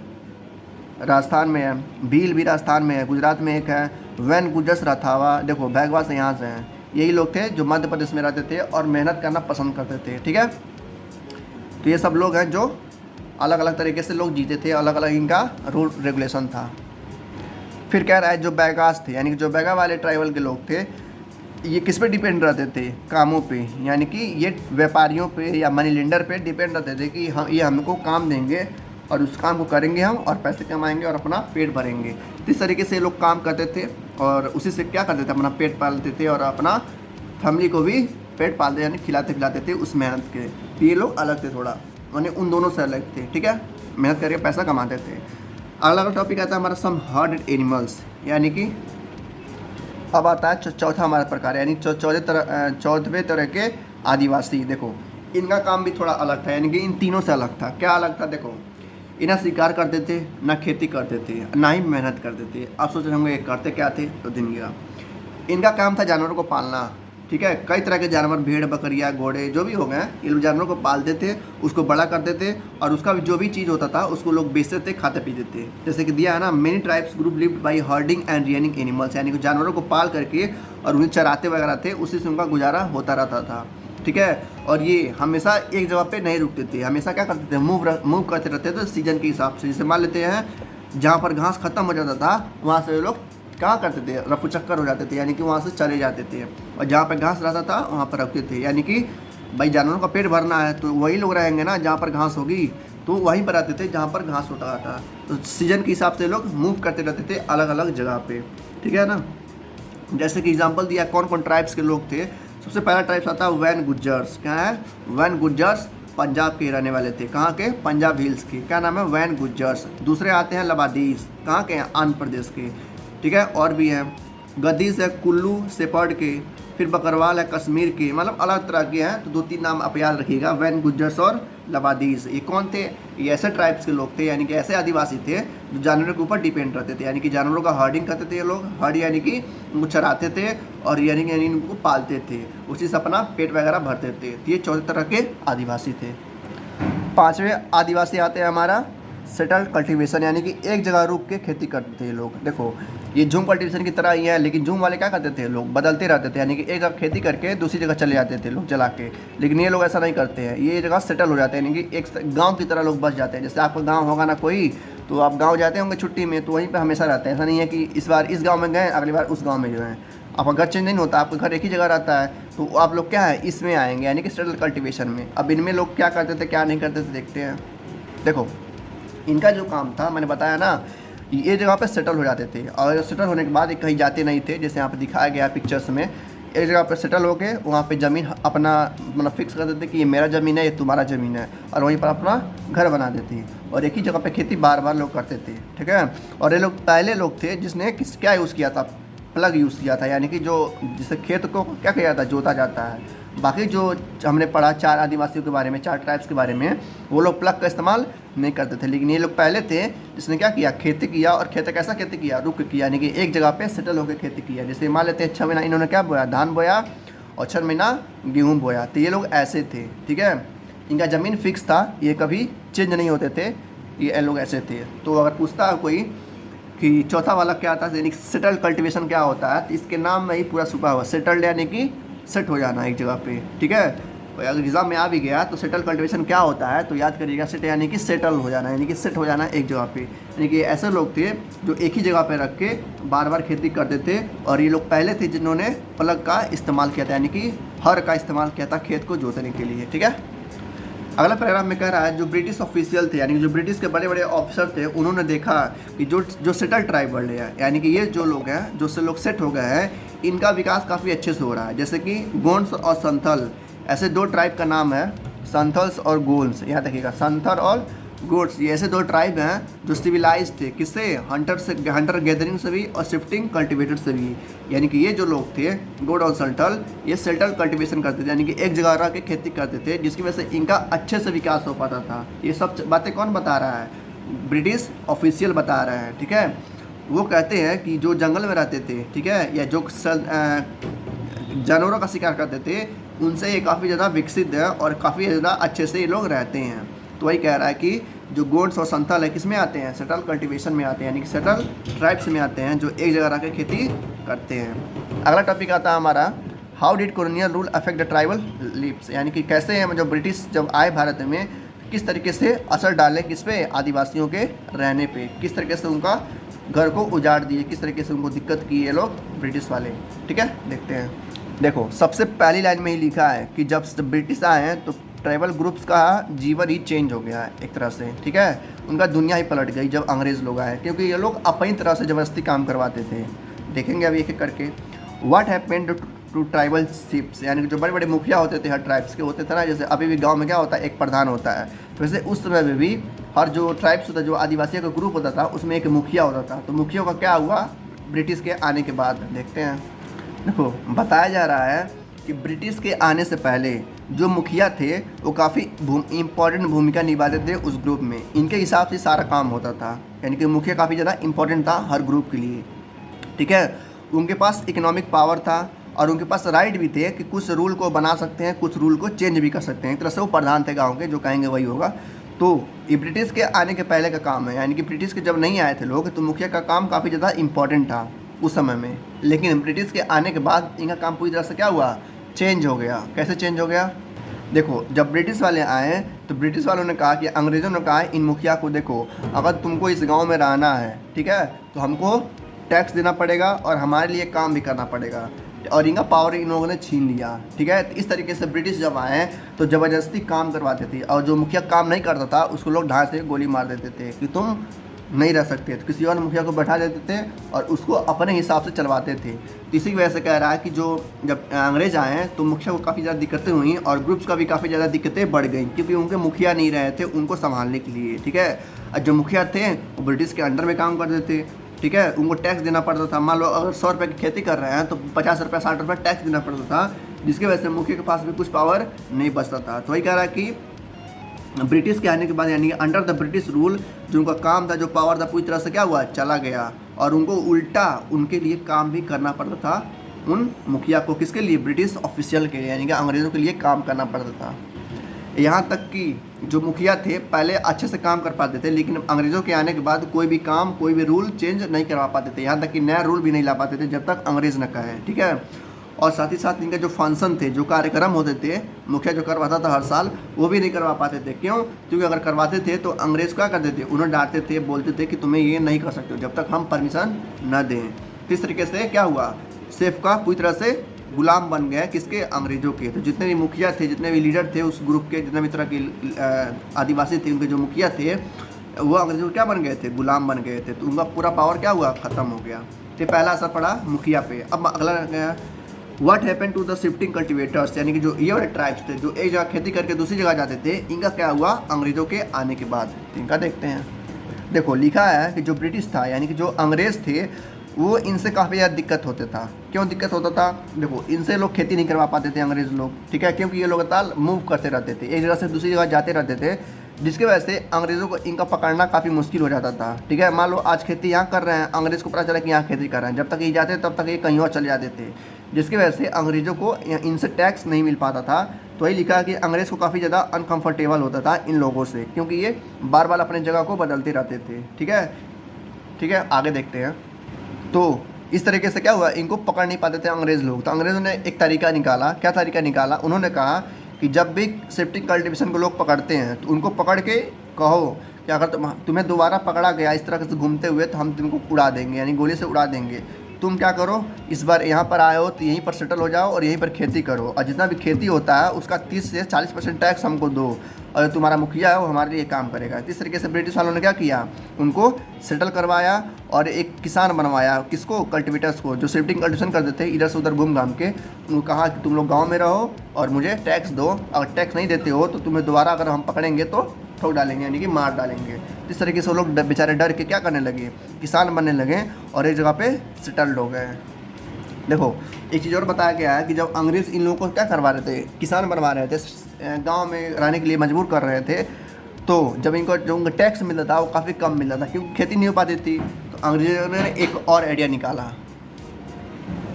राजस्थान में है, भील भी राजस्थान में है, गुजरात में एक है, वैन गुजस रथावा, देखो भैगवा से यहाँ से हैं। यही लोग थे जो मध्य प्रदेश में रहते थे और मेहनत करना पसंद करते थे, ठीक है। तो ये सब लोग हैं जो अलग अलग तरीके से लोग जीते थे, अलग अलग इनका रूल रेगुलेशन था। फिर कह रहा है जो बैगास थे यानी कि जो बैगा वाले ट्राइबल के लोग थे, ये किस पे डिपेंड रहते थे, कामों पे, यानी कि ये व्यापारियों पे या मनी लेंडर पे डिपेंड रहते थे कि हम ये हमको काम देंगे और उस काम को करेंगे हम और पैसे कमाएंगे और अपना पेट भरेंगे। तो इस तरीके से लोग काम करते थे और उसी से क्या करते थे, अपना पेट पालते थे और अपना फैमिली को भी पेट पालते यानी खिलाते पिलाते थे उस मेहनत के। तो ये लोग अलग थे थोड़ा, यानी उन दोनों से अलग थे, ठीक है, मेहनत करके पैसा कमाते थे। अगला टॉपिक आता है हमारा सम हर्डेड एनिमल्स, यानी कि अब आता है चौथा हमारा प्रकार यानी चौदहवें तरह के आदिवासी। देखो इनका काम भी थोड़ा अलग था, यानी कि इन तीनों से अलग था। क्या अलग था, देखो इन्हें शिकार करते थे, ना खेती करते थे, ना ही मेहनत करते थे। आप सोच रहे होंगे करते क्या थे, तो दिन इनका काम था जानवरों को पालना, ठीक है। कई तरह के जानवर, भेड़ बकरियाँ घोड़े जो भी हो गए, ये लोग जानवरों को पालते थे, उसको बड़ा करते थे और उसका जो भी चीज़ होता था उसको लोग बेचते थे, खाते पीते थे। जैसे कि दिया है ना, many tribes group lived by herding and rearing animals, यानी कि जानवरों को पाल करके और उन्हें चराते वगैरह थे, उसी से उनका गुजारा होता रहता था, ठीक है। और ये हमेशा एक जगह पे नहीं रुकते थे, हमेशा क्या करते थे, मूव करते रहते थे सीजन के हिसाब से। जैसे मान लेते हैं जहाँ पर घास खत्म हो जाता था वहाँ से लोग क्या करते थे, रफू चक्कर हो जाते थे, यानी कि वहाँ से चले जाते थे और जहाँ पर घास रहता था वहाँ पर रखते थे। यानी कि भाई जानवरों का पेट भरना है तो वही लोग रहेंगे ना जहाँ पर घास होगी, तो वहीं पर रहते थे जहाँ पर घास होता था। तो सीजन के हिसाब से लोग मूव करते रहते थे अलग अलग जगह पे, ठीक है ना। जैसे कि एग्जाम्पल दिया कौन कौन ट्राइब्स के लोग थे। सबसे पहला ट्राइब्स आता है वैन गुज्जर्स। क्या है, वैन गुज्जर्स पंजाब के रहने वाले थे, कहाँ के, पंजाब हिल्स के, क्या नाम है, वैन गुज्जर्स। दूसरे आते हैं लबादीस, कहाँ के हैं, आंध्र प्रदेश के, ठीक है। और भी हैं गद्दीस है कुल्लू सेपर्ड के, फिर बकरवाल है कश्मीर के, मतलब अलग तरह के हैं। तो दो तीन नाम आप याद रखिएगा, वैन गुज्जर्स और लबादीस। ये कौन थे, ये ऐसे ट्राइब्स के लोग थे, यानी कि ऐसे आदिवासी थे जो जानवरों के ऊपर डिपेंड रहते थे, यानी कि जानवरों का हर्डिंग करते थे ये लोग। हर्ड यानी कि उनको चराते थे और यानी कि उनको पालते थे, उसी से अपना पेट वगैरह भरते थे। तो ये 14 तरह के आदिवासी थे। पाँचवें आदिवासी आते हैं हमारा सेटल्ड कल्टीवेशन, यानी कि एक जगह रुक के खेती करते थे ये लोग। देखो ये झूम कल्टीवेशन की तरह ही है, लेकिन झूम वाले क्या करते थे, लोग बदलते रहते थे, यानी कि एक जगह खेती करके दूसरी जगह चले जाते थे लोग चला के। लेकिन ये लोग ऐसा नहीं करते हैं, ये जगह सेटल हो जाते हैं, यानी कि एक गाँव की तरह लोग बस जाते हैं। जैसे आपका गाँव होगा ना कोई, तो आप गाँव जाते होंगे छुट्टी में, तो वहीं पर हमेशा रहते हैं। ऐसा नहीं है कि इस बार इस गाँव में गए अगली बार उस गाँव में जो है, आपका घर चेंज नहीं होता, आपका घर एक ही जगह रहता है। तो आप लोग क्या है, इसमें आएंगे, यानी कि सेटल कल्टीवेशन में। अब इनमें लोग क्या करते थे क्या नहीं करते थे, देखते हैं। देखो इनका जो काम था, मैंने बताया ना, ये जगह पे सेटल हो जाते थे और सेटल होने के बाद ये कहीं जाते नहीं थे। जैसे यहाँ पे दिखाया गया पिक्चर्स में, एक जगह पे सेटल होके वहाँ पे ज़मीन अपना मतलब फिक्स कर देते कि ये मेरा ज़मीन है, ये तुम्हारा ज़मीन है, और वहीं पर अपना घर बना देते और एक ही जगह पे खेती बार बार लोग करते थे, ठीक है। और ये लोग पहले लोग थे जिसने क्या यूज़ किया था, प्लग यूज़ किया था, यानी कि जो जिससे खेत को क्या किया जाता है, जोता जाता है। बाकी जो हमने पढ़ा 4 आदिवासियों के बारे में, 4 ट्राइब्स के बारे में, वो लोग प्लग का इस्तेमाल नहीं करते थे। लेकिन ये लोग पहले थे जिसने क्या किया, खेती किया, और खेती कैसा खेती किया, रुक किया, यानी कि एक जगह पे सेटल होकर खेती किया। जैसे मान लेते हैं 6 महीना इन्होंने क्या बोया, धान बोया, और 6 महीना गेहूँ बोया। तो ये लोग ऐसे थे, ठीक है। इनका ज़मीन फिक्स था, ये कभी चेंज नहीं होते थे, ये लोग ऐसे थे। तो अगर पूछता है कोई कि चौथा वाला क्या था, यानी सेटल्ड कल्टीवेशन क्या होता है, तो इसके नाम में ही पूरा छुपा हुआ, सेटल्ड यानी कि सेट हो जाना एक जगह पे, ठीक है। अगर एग्जाम में आ भी गया तो सेटल कल्टीवेशन क्या होता है, तो याद करिएगा, सेट यानी कि सेटल हो जाना, यानी कि सेट हो जाना एक जगह पे। यानी कि ऐसे लोग थे जो एक ही जगह पे रख के बार बार खेती करते थे, और ये लोग पहले थे जिन्होंने प्लग का इस्तेमाल किया था, यानी कि हर का इस्तेमाल किया था खेत को जोतने के लिए, ठीक है। अगला पैराग्राफ में कह रहा है जो ब्रिटिश ऑफिशियल थे, यानी कि जो ब्रिटिश के बड़े बड़े ऑफिसर थे, उन्होंने देखा कि जो सेटल ट्राइबल है, यानी कि ये जो लोग हैं, जो से लोग सेट हो गए हैं, इनका विकास काफ़ी अच्छे से हो रहा है। जैसे कि गोंड्स और संथल, ऐसे दो ट्राइब का नाम है, संथल्स और गोंड्स। यहाँ देखिएगा, संथल और गोड्स, ये ऐसे दो ट्राइब हैं जो सिविलाइज थे। किससे? हंटर गैदरिंग से भी और शिफ्टिंग कल्टिवेटर से भी। यानी कि ये जो लोग थे गोड और संथल, ये सेटल कल्टिवेशन करते थे, यानी कि एक जगह रह के खेती करते थे, जिसकी वजह से इनका अच्छे से विकास हो पाता था। ये सब बातें कौन बता रहा है? ब्रिटिश ऑफिशियल बता रहे हैं, ठीक है। वो कहते हैं कि जो जंगल में रहते थे, ठीक है, या जो जानवरों का शिकार करते थे, उनसे ये काफ़ी ज़्यादा विकसित है और काफ़ी ज़्यादा अच्छे से ये लोग रहते हैं। तो वही कह रहा है कि जो गोड्स और संथल है किस में आते हैं? सेटल कल्टीवेशन में आते हैं, यानी कि सेटल ट्राइब्स में आते हैं जो एक जगह रह कर खेती करते हैं। अगला टॉपिक आता है हमारा, how did colonial rule affect the tribal lives, यानी कि कैसे हैं जो ब्रिटिश जब आए भारत में किस तरीके से असर डाले किस पे? आदिवासियों के रहने पे, किस तरीके से उनका घर को उजाड़ दिए, किस तरीके से उनको दिक्कत की ये लोग ब्रिटिश वाले, ठीक है। देखते हैं। देखो, सबसे पहली लाइन में ही लिखा है कि जब ब्रिटिश आए हैं तो ट्राइबल ग्रुप्स का जीवन ही चेंज हो गया है एक तरह से, ठीक है। उनका दुनिया ही पलट गई जब अंग्रेज़ लोग आए, क्योंकि ये लोग अपनी तरह से ज़बरदस्ती काम करवाते थे। देखेंगे अभी एक एक करके। What happened to tribal ships, यानी कि जो बड़े बड़े मुखिया होते थे हर ट्राइब्स के होते थे ना, जैसे अभी भी गाँव में क्या होता है, एक प्रधान होता है, वैसे उस समय में भी हर जो ट्राइब्स होता, जो आदिवासियों का ग्रुप होता था, उसमें एक मुखिया होता था। तो मुखिया का क्या हुआ ब्रिटिश के आने के बाद? देखते हैं। देखो, बताया जा रहा है कि ब्रिटिश के आने से पहले जो मुखिया थे वो काफ़ी इम्पॉर्टेंट भूमिका निभाते थे उस ग्रुप में। इनके हिसाब से सारा काम होता था, यानी कि मुखिया काफ़ी ज़्यादा इम्पॉर्टेंट था हर ग्रुप के लिए, ठीक है। उनके पास इकोनॉमिक पावर था और उनके पास राइट भी थे कि कुछ रूल को बना सकते हैं, कुछ रूल को चेंज भी कर सकते हैं। एक तरह से वो प्रधान थे गाँव के, जो कहेंगे वही होगा। तो ये ब्रिटिश के आने के पहले का काम है, यानी कि ब्रिटिश के जब नहीं आए थे लोग, तो मुखिया का काम काफ़ी ज़्यादा इम्पॉर्टेंट था उस समय में। लेकिन ब्रिटिश के आने के बाद इनका काम पूरी तरह से क्या हुआ? चेंज हो गया। कैसे चेंज हो गया? देखो, जब ब्रिटिश वाले आए तो ब्रिटिश वालों ने कहा कि अंग्रेज़ों ने कहा इन मुखिया को, देखो अगर तुमको इस गांव में रहना है, ठीक है, तो हमको टैक्स देना पड़ेगा और हमारे लिए काम भी करना पड़ेगा। और इनका पावर इन लोगों ने छीन लिया, ठीक है। तो इस तरीके से ब्रिटिश जब आए तो ज़बरदस्ती काम करवाते थे, और जो मुखिया काम नहीं करता था उसको लोग ढाल से गोली मार देते थे कि तुम नहीं रह सकते, तो किसी और मुखिया को बैठा देते थे और उसको अपने हिसाब से चलवाते थे। तो इसी की वजह से कह रहा है कि जो जब अंग्रेज़ आए तो मुखिया को काफ़ी ज़्यादा दिक्कतें हुई और ग्रुप्स का भी काफ़ी ज़्यादा दिक्कतें बढ़ गई, क्योंकि उनके मुखिया नहीं रहे थे उनको संभालने के लिए, ठीक है। और जो मुखिया थे वो ब्रिटिश के अंडर में काम करते थे, ठीक है। उनको टैक्स देना पड़ता था। मान लो अगर 100 रुपये की खेती कर रहे हैं तो 50 रुपये 60 रुपये टैक्स देना पड़ता था, जिसकी वजह से मुखिया के पास भी कुछ पावर नहीं बचता था। तो वही कह रहा है कि ब्रिटिश के आने के बाद, यानी कि अंडर द ब्रिटिश रूल, जो उनका काम था, जो पावर था, पूरी तरह से क्या हुआ? चला गया। और उनको उल्टा उनके लिए काम भी करना पड़ता था उन मुखिया को। किसके लिए? ब्रिटिश ऑफिशियल के लिए, यानी कि अंग्रेज़ों के लिए काम करना पड़ता था। यहाँ तक कि जो मुखिया थे पहले अच्छे से काम कर पाते थे, लेकिन अंग्रेज़ों के आने के बाद कोई भी काम, कोई भी रूल चेंज नहीं करवा पाते थे। यहाँ तक कि नया रूल भी नहीं ला पाते थे जब तक अंग्रेज़ न कहे, ठीक है। और साथ ही साथ इनके जो फंक्शन थे, जो कार्यक्रम होते थे, मुखिया जो करवाता था हर साल, वो भी नहीं करवा पाते थे। क्यों? क्योंकि अगर करवाते थे तो अंग्रेज़ क्या करते थे? उन्हें डांटते थे, बोलते थे कि तुम्हें ये नहीं कर सकते हो जब तक हम परमिशन न दें। तो इस तरीके से क्या हुआ? सेफ का पूरी तरह से गुलाम बन गए। किसके? अंग्रेज़ों के। तो जितने भी मुखिया थे, जितने भी लीडर थे उस ग्रुप के, जितने भी तरह के आदिवासी थे, उनके जो मुखिया थे वो अंग्रेज़ों क्या बन गए थे? गुलाम बन गए थे। तो उनका पूरा पावर क्या हुआ? ख़त्म हो गया। तो पहला असर पड़ा मुखिया पे। अब अगला, what happen to the shifting cultivators, यानी कि जो ये वाले ट्राइब्स थे जो एक जगह खेती करके दूसरी जगह जाते थे, इनका क्या हुआ अंग्रेज़ों के आने के बाद? इनका देखते हैं। देखो, लिखा है कि जो ब्रिटिश था, यानी कि जो अंग्रेज़ थे, वो इनसे काफ़ी ज़्यादा दिक्कत होता था। क्यों दिक्कत होता था? देखो, इनसे लोग खेती नहीं करवा पाते थे अंग्रेज़ लोग, ठीक है, क्योंकि ये लोग लगातार मूव करते रहते थे, एक जगह से दूसरी जगह जाते रहते थे, जिसकी वजह से अंग्रेज़ों को इनका पकड़ना काफ़ी मुश्किल हो जाता था, ठीक है। मान लो आज खेती यहाँ कर रहे हैं, अंग्रेज़ को पता चला कि यहाँ खेती कर रहे हैं, जब तक ये जाते तब तक ये कहीं और चले जाते थे, जिसकी वजह से अंग्रेज़ों को इनसे टैक्स नहीं मिल पाता था। तो वही लिखा है कि अंग्रेज़ को काफ़ी ज़्यादा अनकम्फर्टेबल होता था इन लोगों से, क्योंकि ये बार बार अपने जगह को बदलते रहते थे, ठीक है। ठीक है, आगे देखते हैं। तो इस तरीके से क्या हुआ? इनको पकड़ नहीं पाते थे अंग्रेज़ लोग। तो अंग्रेज़ों ने एक तरीका निकाला। क्या तरीका निकाला? उन्होंने कहा कि जब भी शिफ्टिंग कल्टीवेशन को लोग पकड़ते हैं तो उनको पकड़ के कहो कि अगर तुम्हें दोबारा पकड़ा गया इस तरह से घूमते हुए तो हम तुमको उड़ा देंगे, यानी गोली से उड़ा देंगे। तुम क्या करो, इस बार यहाँ पर आए हो तो यहीं पर सेटल हो जाओ और यहीं पर खेती करो, और जितना भी खेती होता है उसका 30 से 40% टैक्स हमको दो, और तुम्हारा मुखिया है वो हमारे लिए काम करेगा। इस तरीके से ब्रिटिश वालों ने क्या किया, उनको सेटल करवाया और एक किसान बनवाया। किसको? कल्टिवेटर्स को, जो शिफ्टिंग कल्टिवेशन करते थे इधर से उधर घूम घाम के। उनको कहा कि तुम लोग गाँव में रहो और मुझे टैक्स दो, अगर टैक्स नहीं देते हो तो तुम्हें दोबारा अगर हम पकड़ेंगे तो ठोक डालेंगे, यानी कि मार डालेंगे। इस तरीके से वो लोग बेचारे डर के क्या करने लगे, किसान बनने लगे और एक जगह पे सेटल्ड हो गए। देखो एक चीज़ और बताया गया है कि जब अंग्रेज़ इन लोगों को क्या करवा रहे थे, किसान बनवा रहे थे, गांव में रहने के लिए मजबूर कर रहे थे, तो जब इनको जो उनका टैक्स मिलता था वो काफ़ी कम मिलता था क्योंकि खेती नहीं हो पाती थी। तो अंग्रेज़ों ने एक और आइडिया निकाला।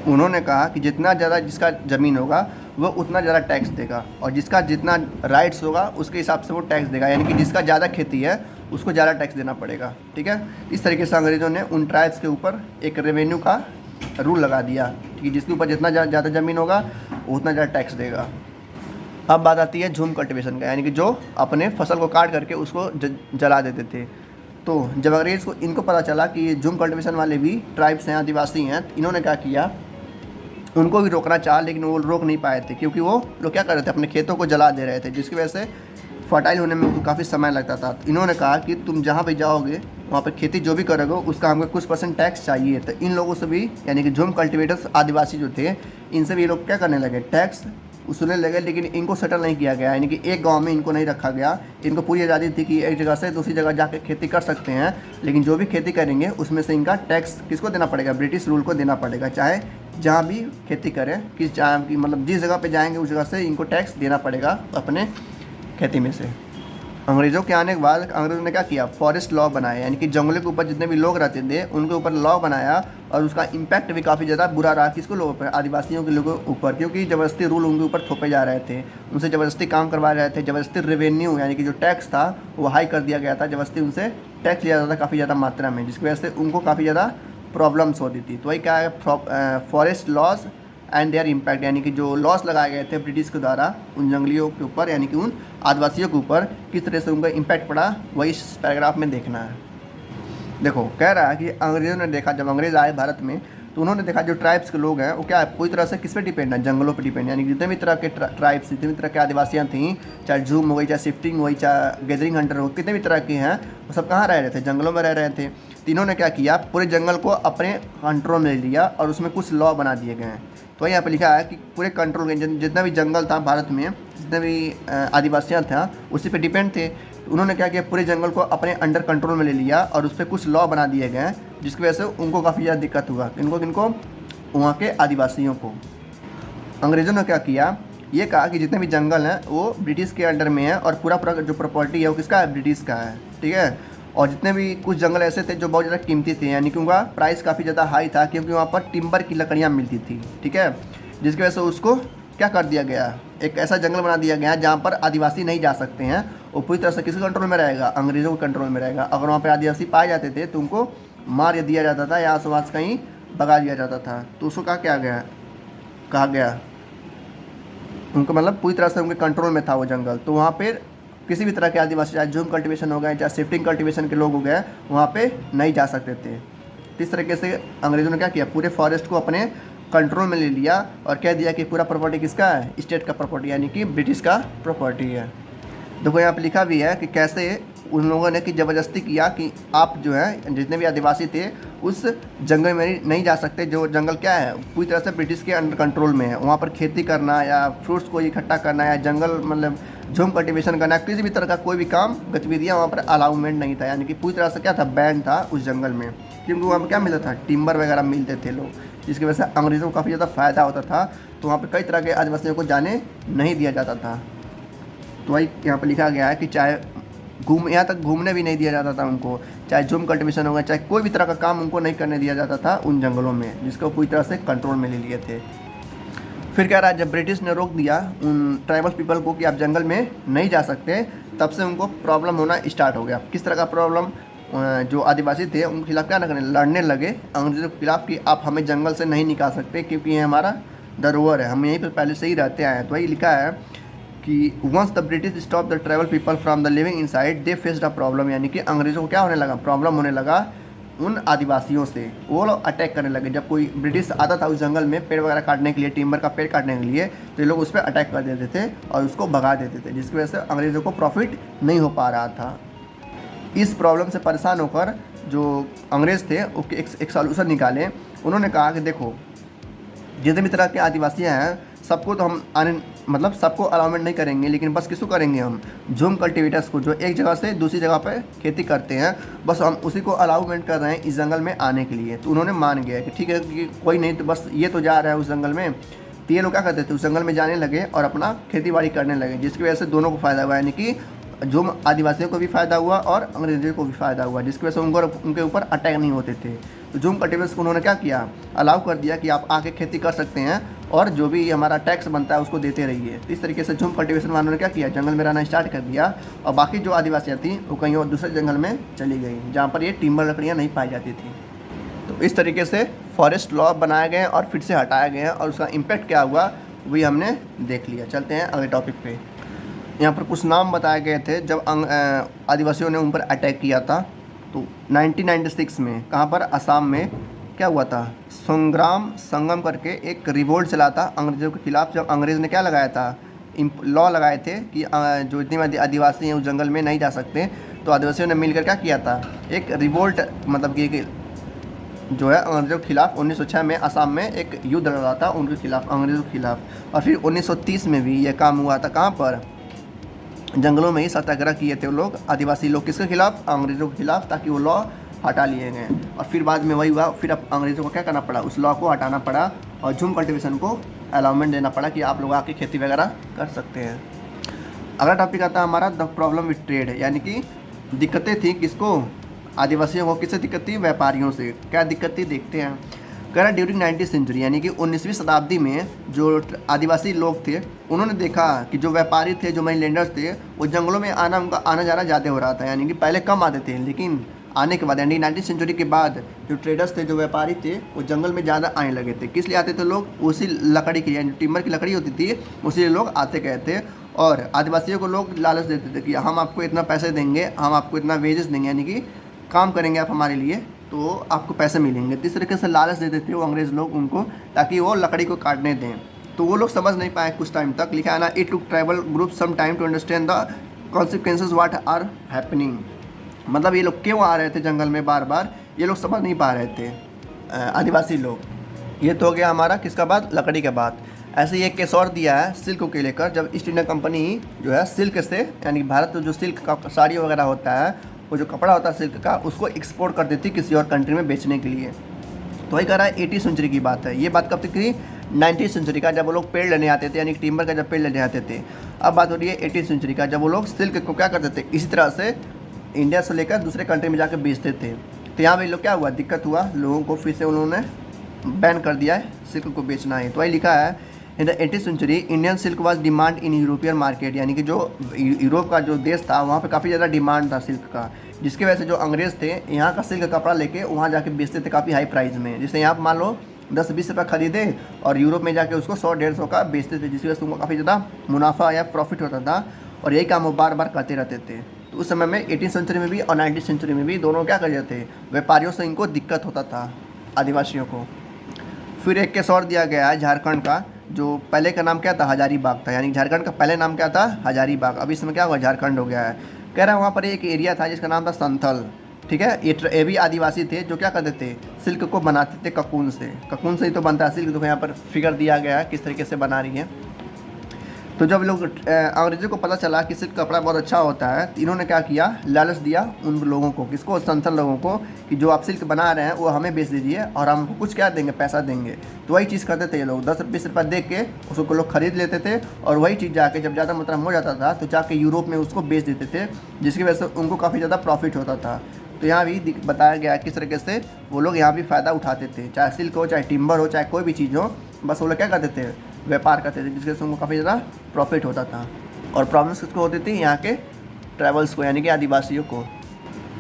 उन्होंने कहा कि जितना ज़्यादा जिसका ज़मीन होगा वो उतना ज़्यादा टैक्स देगा और जिसका जितना राइट्स होगा उसके हिसाब से वो टैक्स देगा, यानी कि जिसका ज़्यादा खेती है उसको ज़्यादा टैक्स देना पड़ेगा। ठीक है, इस तरीके से अंग्रेज़ों ने उन ट्राइब्स के ऊपर एक रेवेन्यू का रूल लगा दिया कि जिसके ऊपर जितना ज़्यादा ज़मीन होगा उतना ज़्यादा टैक्स देगा। अब बात आती है झूम कल्टीवेशन का, यानी कि जो अपने फसल को काट करके उसको जला देते थे। तो जब अंग्रेज़ को इनको पता चला कि ये झूम कल्टीवेशन वाले भी ट्राइब्स हैं, आदिवासी हैं, तो इन्होंने क्या किया, उनको भी रोकना चाहा लेकिन वो रोक नहीं पाए थे क्योंकि वो लोग क्या कर रहे थे, अपने खेतों को जला दे रहे थे, जिसकी वजह से फर्टाइल होने में उनको काफ़ी समय लगता था। तो इन्होंने कहा कि तुम जहाँ पे जाओगे वहाँ पे खेती जो भी करोगे उसका हमको कुछ % टैक्स चाहिए। तो इन लोगों से भी, यानी कि झूम कल्टीवेटर्स आदिवासी जो थे, इनसे भी ये लोग क्या करने लगे, टैक्स वसूलने लगे। लेकिन इनको सेटल नहीं किया गया, यानी कि एक गांव में इनको नहीं रखा गया। इनको पूरी आज़ादी थी कि एक जगह से दूसरी जगह जाकर खेती कर सकते हैं, लेकिन जो भी खेती करेंगे उसमें से इनका टैक्स किसको देना पड़ेगा, ब्रिटिश रूल को देना पड़ेगा। चाहे जहाँ भी खेती करें, किस जहाँ की मतलब जिस जगह पे जाएंगे उस जगह से इनको टैक्स देना पड़ेगा अपने खेती में से। अंग्रेज़ों के आने के बाद अंग्रेज़ों ने क्या किया, फॉरेस्ट लॉ बनाया, यानी कि जंगलों के ऊपर जितने भी लोग रहते थे उनके ऊपर लॉ बनाया और उसका इम्पैक्ट भी काफ़ी ज़्यादा बुरा रहा। किसको लोगों पर, आदिवासियों के लोगों के ऊपर, क्योंकि ज़बरदस्ती रूल उनके ऊपर थोपे जा रहे थे, उनसे ज़बरदस्ती काम करवा रहे थे, ज़बरदस्ती रेवेन्यू यानी कि जो टैक्स था वो हाई कर दिया गया था, ज़बरदस्ती उनसे टैक्स लिया जाता था काफ़ी ज़्यादा मात्रा में, जिसकी वजह से उनको काफ़ी ज़्यादा प्रॉब्लम्स होती थी। तो वही क्या है, forest laws and their impact, यानी कि जो लॉस लगाए गए थे ब्रिटिश के द्वारा उन जंगलियों के ऊपर, यानी कि उन आदिवासियों के ऊपर, किस तरह से उनका इम्पैक्ट पड़ा वही इस पैराग्राफ में देखना है। देखो कह रहा है कि अंग्रेज़ों ने देखा, जब अंग्रेज़ आए भारत में तो उन्होंने देखा जो ट्राइब्स के लोग हैं वो क्या है, पूरी तरह से किस पे डिपेंड है, जंगलों पे डिपेंड, यानी कि जितने भी तरह के ट्राइब्स, जितने भी तरह के आदिवासियाँ थीं, चाहे झूम हो गई, चाहे शिफ्टिंग हो गई, चाहे गैदरिंग हंटर हो, कितने भी तरह के हैं, वो सब कहाँ रह रहे थे, जंगलों में रह रहे थे। तो इन्होंने क्या किया, पूरे जंगल को अपने कंट्रोल में ले लिया और उसमें कुछ लॉ बना दिए गए हैं। तो यहाँ पे लिखा है कि पूरे कंट्रोल के जितना भी जंगल था भारत में, जितने भी आदिवासियाँ था उसी पे डिपेंड थे। तो उन्होंने क्या किया, पूरे जंगल को अपने अंडर कंट्रोल में ले लिया और उस पर कुछ लॉ बना दिए गए, जिसकी वजह से उनको काफ़ी ज़्यादा दिक्कत हुआ। किनको वहाँ के आदिवासियों को। अंग्रेज़ों ने क्या किया, ये कहा कि जितने भी जंगल हैं वो ब्रिटिश के अंडर में है और पूरा जो प्रॉपर्टी है वो किसका है, ब्रिटिश का है। ठीक है, और जितने भी कुछ जंगल ऐसे थे जो बहुत ज़्यादा कीमती थे, यानी कि उनका प्राइस काफ़ी ज़्यादा हाई था क्योंकि वहाँ पर टिम्बर की लकड़ियाँ मिलती थी। ठीक है, जिसकी वजह से उसको क्या कर दिया गया, एक ऐसा जंगल बना दिया गया जहाँ पर आदिवासी नहीं जा सकते हैं। वो पूरी तरह से किसके कंट्रोल में रहेगा, अंग्रेज़ों के कंट्रोल में रहेगा। अगर वहाँ पर आदिवासी पाए जाते थे तो उनको मार दिया जाता था या आसपास कहीं भगा दिया जाता था। तो उसको कहा गया उनको मतलब पूरी तरह से उनके कंट्रोल में था वो जंगल। तो वहाँ पर किसी भी तरह के आदिवासी, चाहे झूम कल्टीवेशन हो गए, चाहे शिफ्टिंग कल्टीवेशन के लोग हो गए, वहाँ पे नहीं जा सकते थे। इस तरीके से अंग्रेज़ों ने क्या किया, पूरे फॉरेस्ट को अपने कंट्रोल में ले लिया और कह दिया कि पूरा प्रॉपर्टी किसका है, स्टेट का प्रॉपर्टी, यानी कि ब्रिटिश का प्रॉपर्टी है। देखो यहाँ पे लिखा भी है कि कैसे उन लोगों ने कि ज़बरदस्ती किया कि आप जो है जितने भी आदिवासी थे उस जंगल में नहीं जा सकते, जो जंगल क्या है पूरी तरह से ब्रिटिश के अंडर कंट्रोल में है। वहाँ पर खेती करना या फ्रूट्स को इकट्ठा करना या जंगल मतलब झूम कल्टीवेशन करना, किसी भी तरह का कोई भी काम गतिविधियाँ वहाँ पर अलाउमेंट नहीं था, यानी कि पूरी तरह से क्या था, बैन था उस जंगल में, क्योंकि वहाँ पर क्या मिलता था, टिम्बर वगैरह मिलते थे लोग, जिसकी वजह से अंग्रेज़ों को काफ़ी ज़्यादा फ़ायदा होता था। तो वहाँ पर कई तरह के आदिवासियों को जाने नहीं दिया जाता था। तो वही यहाँ पर लिखा गया है कि चाहे यहाँ तक घूमने भी नहीं दिया जाता था उनको, चाहे झूम कल्टीवेशन होगा, चाहे कोई भी तरह का काम उनको नहीं करने दिया जाता था उन जंगलों में, जिसको पूरी तरह से कंट्रोल में ले लिए थे। फिर क्या रहा, जब ब्रिटिश ने रोक दिया उन ट्राइबल पीपल को कि आप जंगल में नहीं जा सकते, तब से उनको प्रॉब्लम होना स्टार्ट हो गया। किस तरह का प्रॉब्लम, जो आदिवासी थे उनके खिलाफ क्या करने लड़ने लगे अंग्रेज़ों के खिलाफ कि आप हमें जंगल से नहीं निकाल सकते क्योंकि ये हमारा धरोहर है, हम यहीं पर पहले से ही रहते आए हैं। तो वही लिखा है कि once the British stop the tribal people from the living inside they faced a problem, यानी कि अंग्रेज़ों को क्या होने लगा, प्रॉब्लम होने लगा उन आदिवासियों से वो लोग अटैक करने लगे। जब कोई ब्रिटिश आता था उस जंगल में पेड़ वगैरह काटने के लिए, टिम्बर का पेड़ काटने के लिए, तो ये लोग उस पर अटैक कर देते थे और उसको भगा देते थे, जिसकी वजह से अंग्रेज़ों को प्रॉफिट नहीं हो पा रहा था। इस प्रॉब्लम से परेशान होकर जो अंग्रेज़ थे वो एक सॉल्यूशन निकाले। उन्होंने कहा कि देखो, जितने भी तरह के आदिवासियाँ हैं सबको तो हम आने मतलब सबको अलाउमेंट नहीं करेंगे, लेकिन बस किसको करेंगे हम, झूम कल्टीवेटर्स को, जो एक जगह से दूसरी जगह पर खेती करते हैं, बस हम उसी को अलाउमेंट कर रहे हैं इस जंगल में आने के लिए। तो उन्होंने मान गया कि ठीक है कि कोई नहीं, तो बस ये तो जा रहा है उस जंगल में। तो ये लोग क्या करते थे, उस जंगल में जाने लगे और अपना खेती बाड़ी करने लगे, जिसकी वजह से दोनों को फ़ायदा हुआ, यानी कि जो आदिवासियों को भी फ़ायदा हुआ और अंग्रेज़ों को भी फ़ायदा हुआ, जिसकी वजह से उनके ऊपर अटैक नहीं होते थे। तो झूम कल्टीवेटर्स को उन्होंने क्या किया, अलाउ कर दिया कि आप आके खेती कर सकते हैं और जो भी हमारा टैक्स बनता है उसको देते रहिए। तो इस तरीके से झूम कल्टीवेशन वालों ने क्या किया, जंगल में रहना स्टार्ट कर दिया और बाकी जो आदिवासियाँ थी वो कहीं और दूसरे जंगल में चली गई जहाँ पर ये टिम्बर लकड़ियाँ नहीं पाई जाती थी। तो इस तरीके से फॉरेस्ट लॉ बनाए गए और फिर से हटाए गए और उसका इम्पैक्ट क्या हुआ वही हमने देख लिया। चलते हैं अगले टॉपिक पे। यहाँ पर कुछ नाम बताए गए थे जब आदिवासियों ने उन पर अटैक किया था। तो 1996 में कहाँ पर, असम में क्या हुआ था, संग्राम संगम करके एक रिवोल्ट चला था अंग्रेज़ों के खिलाफ। जब अंग्रेज़ ने क्या लगाया था, लॉ लगाए थे कि जो इतने आदिवासी हैं उस जंगल में नहीं जा सकते, तो आदिवासियों ने मिलकर क्या किया था, एक रिवोल्ट मतलब कि जो है अंग्रेज़ों के खिलाफ 1906 में असम में एक युद्ध लड़ा था उनके खिलाफ, अंग्रेज़ों के खिलाफ। और फिर 1930 में भी ये काम हुआ था, कहाँ पर, जंगलों में ही सत्याग्रह किए थे वो लोग, आदिवासी लोग, किसके खिलाफ, अंग्रेज़ों के खिलाफ, ताकि वो लॉ हटा लिए गए। और फिर बाद में वही हुआ, फिर अब अंग्रेज़ों को क्या करना पड़ा, उस लॉ को हटाना पड़ा और झूम कल्टीवेशन को अलाउमेंट देना पड़ा कि आप लोग आके खेती वगैरह कर सकते हैं। अगला टॉपिक आता है हमारा द प्रॉब्लम विथ ट्रेड, यानी कि दिक्कतें थी किसको, आदिवासियों को। किससे दिक्कत थी, व्यापारियों से। क्या दिक्कत थी देखते हैं। कह रहा ड्यूरिंग 19वीं सेंचुरी, यानी कि 19वीं शताब्दी में जो आदिवासी लोग थे उन्होंने देखा कि जो व्यापारी थे, जो मनी लेंडर्स थे, वो जंगलों में उनका आना जाना ज़्यादा हो रहा था। यानी कि पहले कम आते थे, लेकिन आने के बाद यानी 19वीं सेंचुरी के बाद जो ट्रेडर्स थे, जो व्यापारी थे, वो जंगल में ज़्यादा आने लगे थे। किस लिए आते थे लोग, उसी लकड़ी की, यानी टिम्बर की लकड़ी होती थी, उसी लिए लोग आते गए थे। और आदिवासियों को लोग लालच देते थे कि हम आपको इतना पैसे देंगे, हम आपको इतना वेजेस देंगे, यानी कि काम करेंगे आप हमारे लिए तो आपको पैसे मिलेंगे। तो इस तरीके से लालच देते थे वो अंग्रेज़ लोग उनको, ताकि वो लकड़ी को काटने दें। तो वो लोग समझ नहीं पाए कुछ टाइम तक। लिखा है ना, it took tribal group some time to understand the consequences what are happening. मतलब ये लोग क्यों आ रहे थे जंगल में बार बार, ये लोग समझ नहीं पा रहे थे आदिवासी लोग। ये तो हो गया हमारा किसका बात, लकड़ी का बात। ऐसे ही एक केस और दिया है सिल्क को लेकर। जब ईस्ट इंडिया कंपनी जो है सिल्क से, यानी भारत जो सिल्क का साड़ी वगैरह होता है, वो जो कपड़ा होता है सिल्क का, उसको एक्सपोर्ट कर देती किसी और कंट्री में बेचने के लिए। तो वही कह रहा है 18वीं सेंचुरी की बात है। ये बात कब तक थी, 19वीं सेंचुरी का, जब वो लोग पेड़ लेने आते थे, यानी टिम्बर का जब पेड़ लेने आते थे। अब बात हो रही है 18वीं सेंचुरी का, जब वो लोग सिल्क को क्या करते थे, इसी तरह से इंडिया से लेकर दूसरे कंट्री में जाकर बेचते थे। तो यहाँ पर लोग क्या हुआ, दिक्कत हुआ लोगों को, फिर से उन्होंने बैन कर दिया है सिल्क को बेचना है। तो वही लिखा है, इन द 18वीं century Indian silk was demand in European market, यानी कि जो यूरोप का जो देश था वहाँ पे काफ़ी ज़्यादा डिमांड था सिल्क का, जिसकी वजह से जो अंग्रेज़ थे यहाँ का सिल्क कपड़ा लेके वहाँ जाके बेचते थे काफ़ी हाई प्राइस में। जैसे यहाँ मान लो 10-20 रुपये खरीदे और यूरोप में जाके उसको 100-150 का बेचते थे, जिसकी वजह से उनको काफ़ी ज़्यादा मुनाफा या प्रॉफिट होता था। और यही काम वो बार बार करते रहते थे। तो उस समय में 18वीं सेंचुरी में भी और 19वीं सेंचुरी में भी दोनों क्या करते थे, व्यापारियों से इनको दिक्कत होता था आदिवासियों को। फिर एक केस और दिया गया है झारखंड का, जो पहले का नाम क्या था, हजारीबाग था, यानी झारखंड का पहले नाम क्या था, हजारीबाग। अभी इसमें क्या हुआ, झारखंड हो गया है। कह रहा है वहाँ पर एक एरिया था जिसका नाम था संथल, ठीक है। ये भी आदिवासी थे जो क्या करते थे, सिल्क को बनाते थे ककून से। ककून से ही तो बनता है सिल्क। तो यहाँ पर फिगर दिया गया है किस तरीके से बना रही है। तो जब लोग अंग्रेज़ों को पता चला कि सिल्क कपड़ा बहुत अच्छा होता है, तो इन्होंने क्या किया, लालच दिया उन लोगों को, किसको, संथल लोगों को, कि जो आप सिल्क बना रहे हैं वो हमें बेच दीजिए और हम कुछ क्या देंगे, पैसा देंगे। तो वही चीज़ करते थे ये लोग, 10-20 रुपये दे के उसको लोग खरीद लेते थे और वही चीज़ जाके जब ज़्यादा मात्रा में हो जाता था तो जाके यूरोप में उसको बेच देते थे, जिसकी वजह से उनको काफ़ी ज़्यादा प्रॉफिट होता था। तो यहाँ भी बताया गया किस तरीके से वो लोग यहाँ भी फ़ायदा उठाते थे, चाहे सिल्क हो, चाहे टिम्बर हो, चाहे कोई भी चीज़ हो, बस वो लोग क्या करते थे, व्यापार करते थे, जिसके से उनको काफ़ी ज़्यादा प्रॉफिट होता था। और प्रॉब्लम्स किसको होती थी, यहाँ के ट्रैवल्स को, यानी कि आदिवासियों को।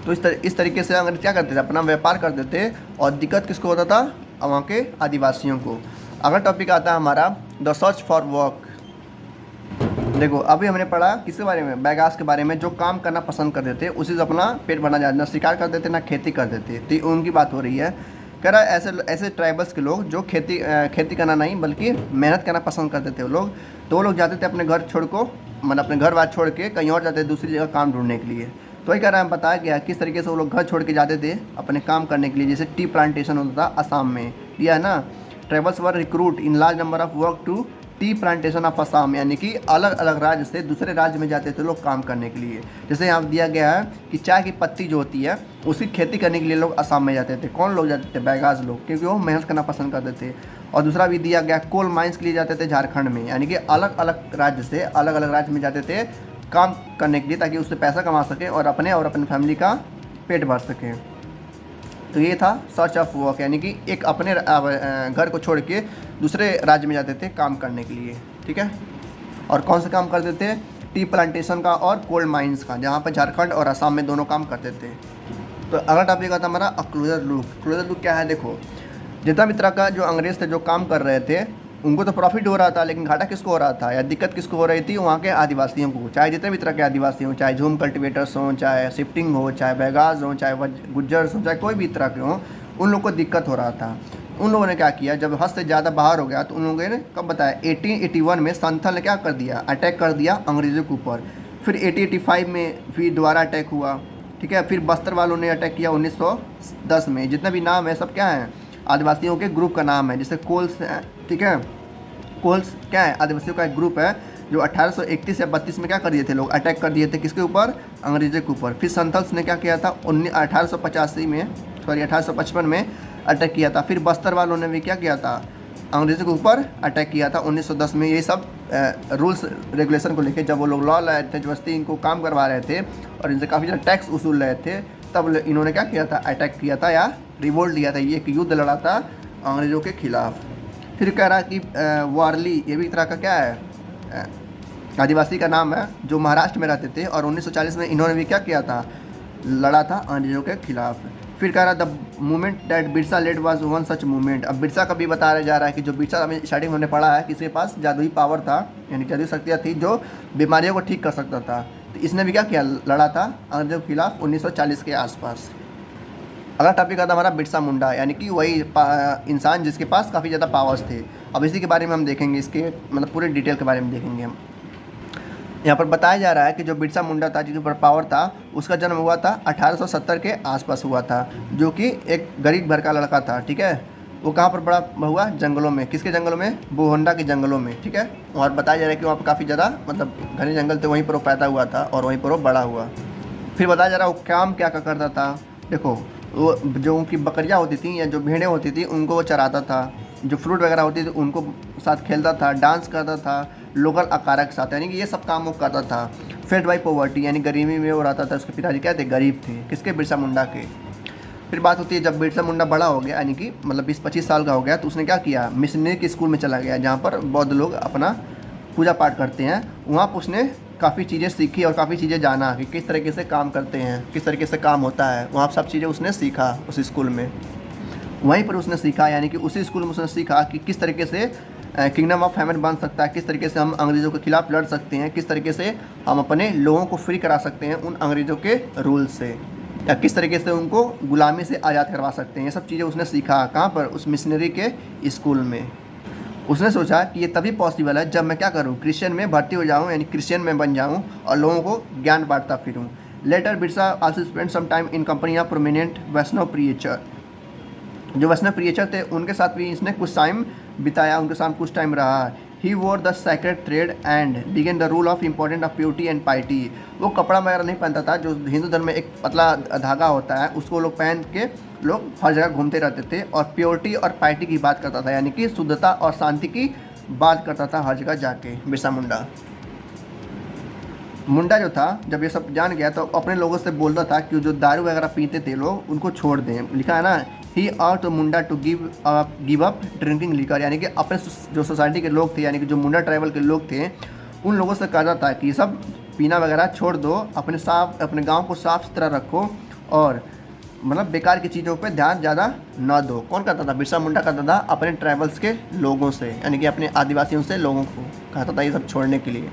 तो इस तरीके से अंग्रेज क्या करते थे, अपना व्यापार करते थे और दिक्कत किसको होता था, वहाँ के आदिवासियों को। अगला टॉपिक आता है हमारा द सर्च फॉर वर्क। देखो अभी हमने पढ़ा किसके बारे में, बैगास के बारे में, जो काम करना पसंद करते थे, उसी से अपना पेट भरना जाता, ना शिकार करते थे ना खेती करते थे। तो उनकी बात हो रही है। कह रहा है ऐसे ऐसे ट्राइबल्स के लोग जो खेती करना नहीं बल्कि मेहनत करना पसंद करते थे वो लोग, तो वो लोग जाते थे अपने घर छोड़ को, मतलब अपने घर बार छोड़ के कहीं और जाते थे दूसरी जगह काम ढूंढने के लिए। तो वही कह रहा है, बताया गया किस तरीके से वो लोग घर छोड़ के जाते थे अपने काम करने के लिए। जैसे टी प्लांटेशन होता था असम में, यह है ना, tribals were recruit in large number of work to tea plantation of Assam, यानी कि अलग अलग राज्य से दूसरे राज्य में जाते थे लोग काम करने के लिए। जैसे यहाँ दिया गया है कि चाय की पत्ती जो होती है उसकी खेती करने के लिए लोग असम में जाते थे। कौन लोग जाते थे? बैगाज लोग, क्योंकि वो मेहनत करना पसंद करते थे। और दूसरा भी दिया गया, कोल माइंस के लिए जाते थे झारखंड में, यानी कि अलग अलग राज्य से अलग अलग राज्य में जाते थे काम करने के लिए, ताकि उससे पैसा कमा सकें और अपने फैमिली का पेट भर सकें। तो ये था सर्च ऑफ वर्क, यानी कि एक अपने घर को छोड़ के दूसरे राज्य में जाते थे काम करने के लिए। ठीक है, और कौन से काम करते थे? टी प्लांटेशन का और कोल माइंस का, जहाँ पर झारखंड और असम में दोनों काम करते थे। तो अगला टॉपिक आता हमारा क्लोजर लुक। क्लोजर लुक क्या है? देखो, जितना भी तरह का जो अंग्रेज़ थे जो काम कर रहे थे, उनको तो प्रॉफिट हो रहा था, लेकिन घाटा किसको हो रहा था या दिक्कत किसको हो रही थी? वहाँ के आदिवासियों को। चाहे जितने भी तरह के आदिवासी हों, चाहे झूम कल्टिवेटर्स हों, चाहे शिफ्टिंग हो, चाहे बैगाज हों, चाहे गुज्जर्स हों, चाहे कोई भी तरह के हों, उन लोगों को दिक्कत हो रहा था। उन लोगों ने क्या किया, जब हद से ज़्यादा बाहर हो गया तो उन लोगों ने कब बताया, 1881 में संथल ने क्या कर दिया, अटैक कर दिया अंग्रेज़ों के ऊपर। फिर 1885 में फिर दोबारा अटैक हुआ। ठीक है, फिर बस्तर वालों ने अटैक किया 1910 में। जितने भी नाम है सब क्या है? आदिवासियों के ग्रुप का नाम है। जैसे कोल्स है, ठीक है, कोल्स क्या है? आदिवासियों का एक ग्रुप है जो 1831 या 32 में क्या कर दिए थे लोग, अटैक कर दिए थे किसके ऊपर? अंग्रेज़ों के ऊपर। फिर संथल्स ने क्या किया था 1855 में अटैक किया था। फिर बस्तर वालों ने भी क्या किया था? अंग्रेज़ों के ऊपर अटैक किया था 1910 में। ये सब रूल्स रेगुलेशन को लेके जब वो लोग लॉ लाए थे, जबरदस्ती इनको काम करवा रहे थे और इनसे काफ़ी ज़्यादा टैक्स वसूल रहे थे, तब इन्होंने क्या किया था? अटैक किया था या रिवोल्ट लिया था, ये एक युद्ध लड़ा था अंग्रेज़ों के खिलाफ। फिर कह रहा कि वारली, ये भी एक तरह का क्या है? आदिवासी का नाम है जो महाराष्ट्र में रहते थे, और 1940 में इन्होंने भी क्या किया था? लड़ा था अंग्रेज़ों के खिलाफ। फिर कह रहा the movement that Birsa led was one such movement. अब बिरसा का भी बताया जा रहा है कि जो बिरसा हमें स्टार्टिंग में हमने पढ़ा है कि इसके पास जादुई पावर था, यानी जादुई शक्तियाँ थी जो बीमारियों को ठीक कर सकता था। तो इसने भी क्या किया? लड़ा था अंग्रेज़ों के खिलाफ 1940 के आसपास। अगला टॉपिक आता हमारा बिरसा मुंडा, यानी कि वही इंसान जिसके पास काफ़ी ज़्यादा पावर्स थे। अब इसी के बारे में हम देखेंगे, इसके मतलब पूरे डिटेल के बारे में देखेंगे हम। यहाँ पर बताया जा रहा है कि जो बिरसा मुंडा था, जिसके ऊपर पावर था, उसका जन्म हुआ था 1870 के आसपास हुआ था, जो कि एक गरीब घर का लड़का था। ठीक है, वो कहाँ पर बड़ा हुआ? जंगलों में। किसके जंगलों में? बोहोंडा के जंगलों में। ठीक है, और बताया जा रहा है कि वहाँ पर काफ़ी ज़्यादा मतलब घने जंगल थे, वहीं पर वो पैदा हुआ था और वहीं पर वो बड़ा हुआ। फिर बताया जा रहा है वो काम क्या क्या करता था। देखो, वो जो उनकी बकरियाँ होती थी या जो भेड़ें होती थी उनको वो चराता था, जो फ्रूट वगैरह होती थी उनको साथ खेलता था, डांस करता था लोकल अकारा के साथ, यानी कि ये सब काम वो करता था। फेड बाई पॉवर्टी, यानी गरीबी में वो रहता था। उसके पिताजी क्या थे? गरीब थे। किसके? बिरसा मुंडा के। फिर बात होती है जब बिरसा मुंडा बड़ा हो गया, यानी कि मतलब 20-25 साल का हो गया, तो उसने क्या किया? मिशनरी के स्कूल में चला गया, जहाँ पर बौद्ध लोग अपना पूजा पाठ करते हैं। वहाँ पर उसने काफ़ी चीज़ें सीखी और काफ़ी चीज़ें जाना कि किस तरीके से काम करते हैं, किस तरीके से काम होता है। वहाँ सब चीज़ें उसने सीखा उस स्कूल में। वहीं पर उसने सीखा, यानी कि उसी स्कूल में उसने सीखा कि किस तरीके से किंगडम ऑफ हेवन बन सकता है, किस तरीके से हम अंग्रेज़ों के खिलाफ लड़ सकते हैं, किस तरीके से हम अपने लोगों को फ्री करा सकते हैं उन अंग्रेज़ों के रूल से, या किस तरीके से उनको गुलामी से आज़ाद करवा सकते हैं। ये सब चीज़ें उसने सीखा कहाँ पर? उस मिशनरी के स्कूल में। उसने सोचा कि ये तभी पॉसिबल है जब मैं क्या करूं? क्रिश्चियन में भर्ती हो जाऊं, यानी क्रिश्चियन में बन जाऊं और लोगों को ज्ञान बांटता फिरूं। Later Birsa also spend some time in company of prominent Vaishnav preacher. जो वैष्णव प्रीचर थे उनके साथ भी इसने कुछ टाइम बिताया, उनके साथ कुछ टाइम रहा। He wore the sacred thread and began the rule of important of purity and piety. वो कपड़ा वगैरह नहीं पहनता था, जो हिंदू धर्म में एक पतला धागा होता है उसको लोग पहन के लोग हर जगह घूमते रहते थे, और प्योरिटी और पाइटी की बात करता था, यानी कि शुद्धता और शांति की बात करता था हर जगह जाके बिरसा मुंडा। मुंडा जो था जब ये सब जान गया तो अपने लोगों से बोलता था कि जो दारू वगैरह पीते थे लोग उनको छोड़ दें। लिखा है ना, he out Munda to give up drinking liquor, यानी कि अपने जो सोसाइटी के लोग थे, यानी कि जो मुंडा ट्राइबल के लोग थे, उन लोगों से कहता था कि सब पीना वगैरह छोड़ दो, अपने गाँव को साफ सुथरा रखो और मतलब बेकार की चीज़ों पे ध्यान ज़्यादा न दो। कौन करता था? बिरसा मुंडा करता था अपने ट्राइबल्स के लोगों से, यानी कि अपने आदिवासियों से लोगों को कहता था ये सब छोड़ने के लिए।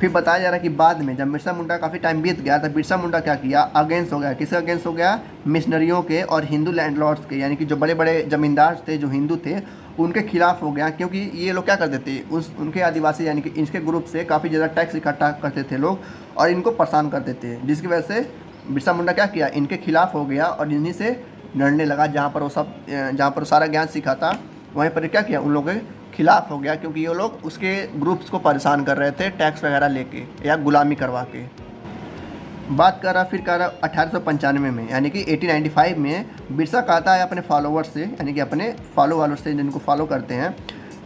फिर बताया जा रहा है कि बाद में जब बिरसा मुंडा काफ़ी टाइम बीत गया तो बिरसा मुंडा क्या किया, अगेंस्ट हो गया। किसके अगेंस्ट हो गया? मिशनरियों के और हिंदू लैंडलॉर्ड्स के, यानी कि जो बड़े बड़े ज़मींदार थे जो हिंदू थे उनके खिलाफ हो गया। क्योंकि ये लोग क्या करते थे, उनके आदिवासी यानी कि इनके ग्रुप से काफ़ी ज़्यादा टैक्स इकट्ठा करते थे लोग और इनको परेशान करते थे, जिसकी वजह से बिरसा मुंडा क्या किया, इनके खिलाफ हो गया और इन्हीं से लड़ने लगा। जहाँ पर सारा ज्ञान सीखा था वहीं पर क्या किया, उन लोगों के खिलाफ हो गया, क्योंकि ये लोग उसके ग्रुप्स को परेशान कर रहे थे टैक्स वगैरह लेके या गुलामी करवा के। बात कर रहा फिर कह रहा 1895 में, यानी कि 1895 में बिरसा कहता है अपने फॉलोवर्स से, यानी कि अपने फॉलो वालों से जिनको फॉलो करते हैं,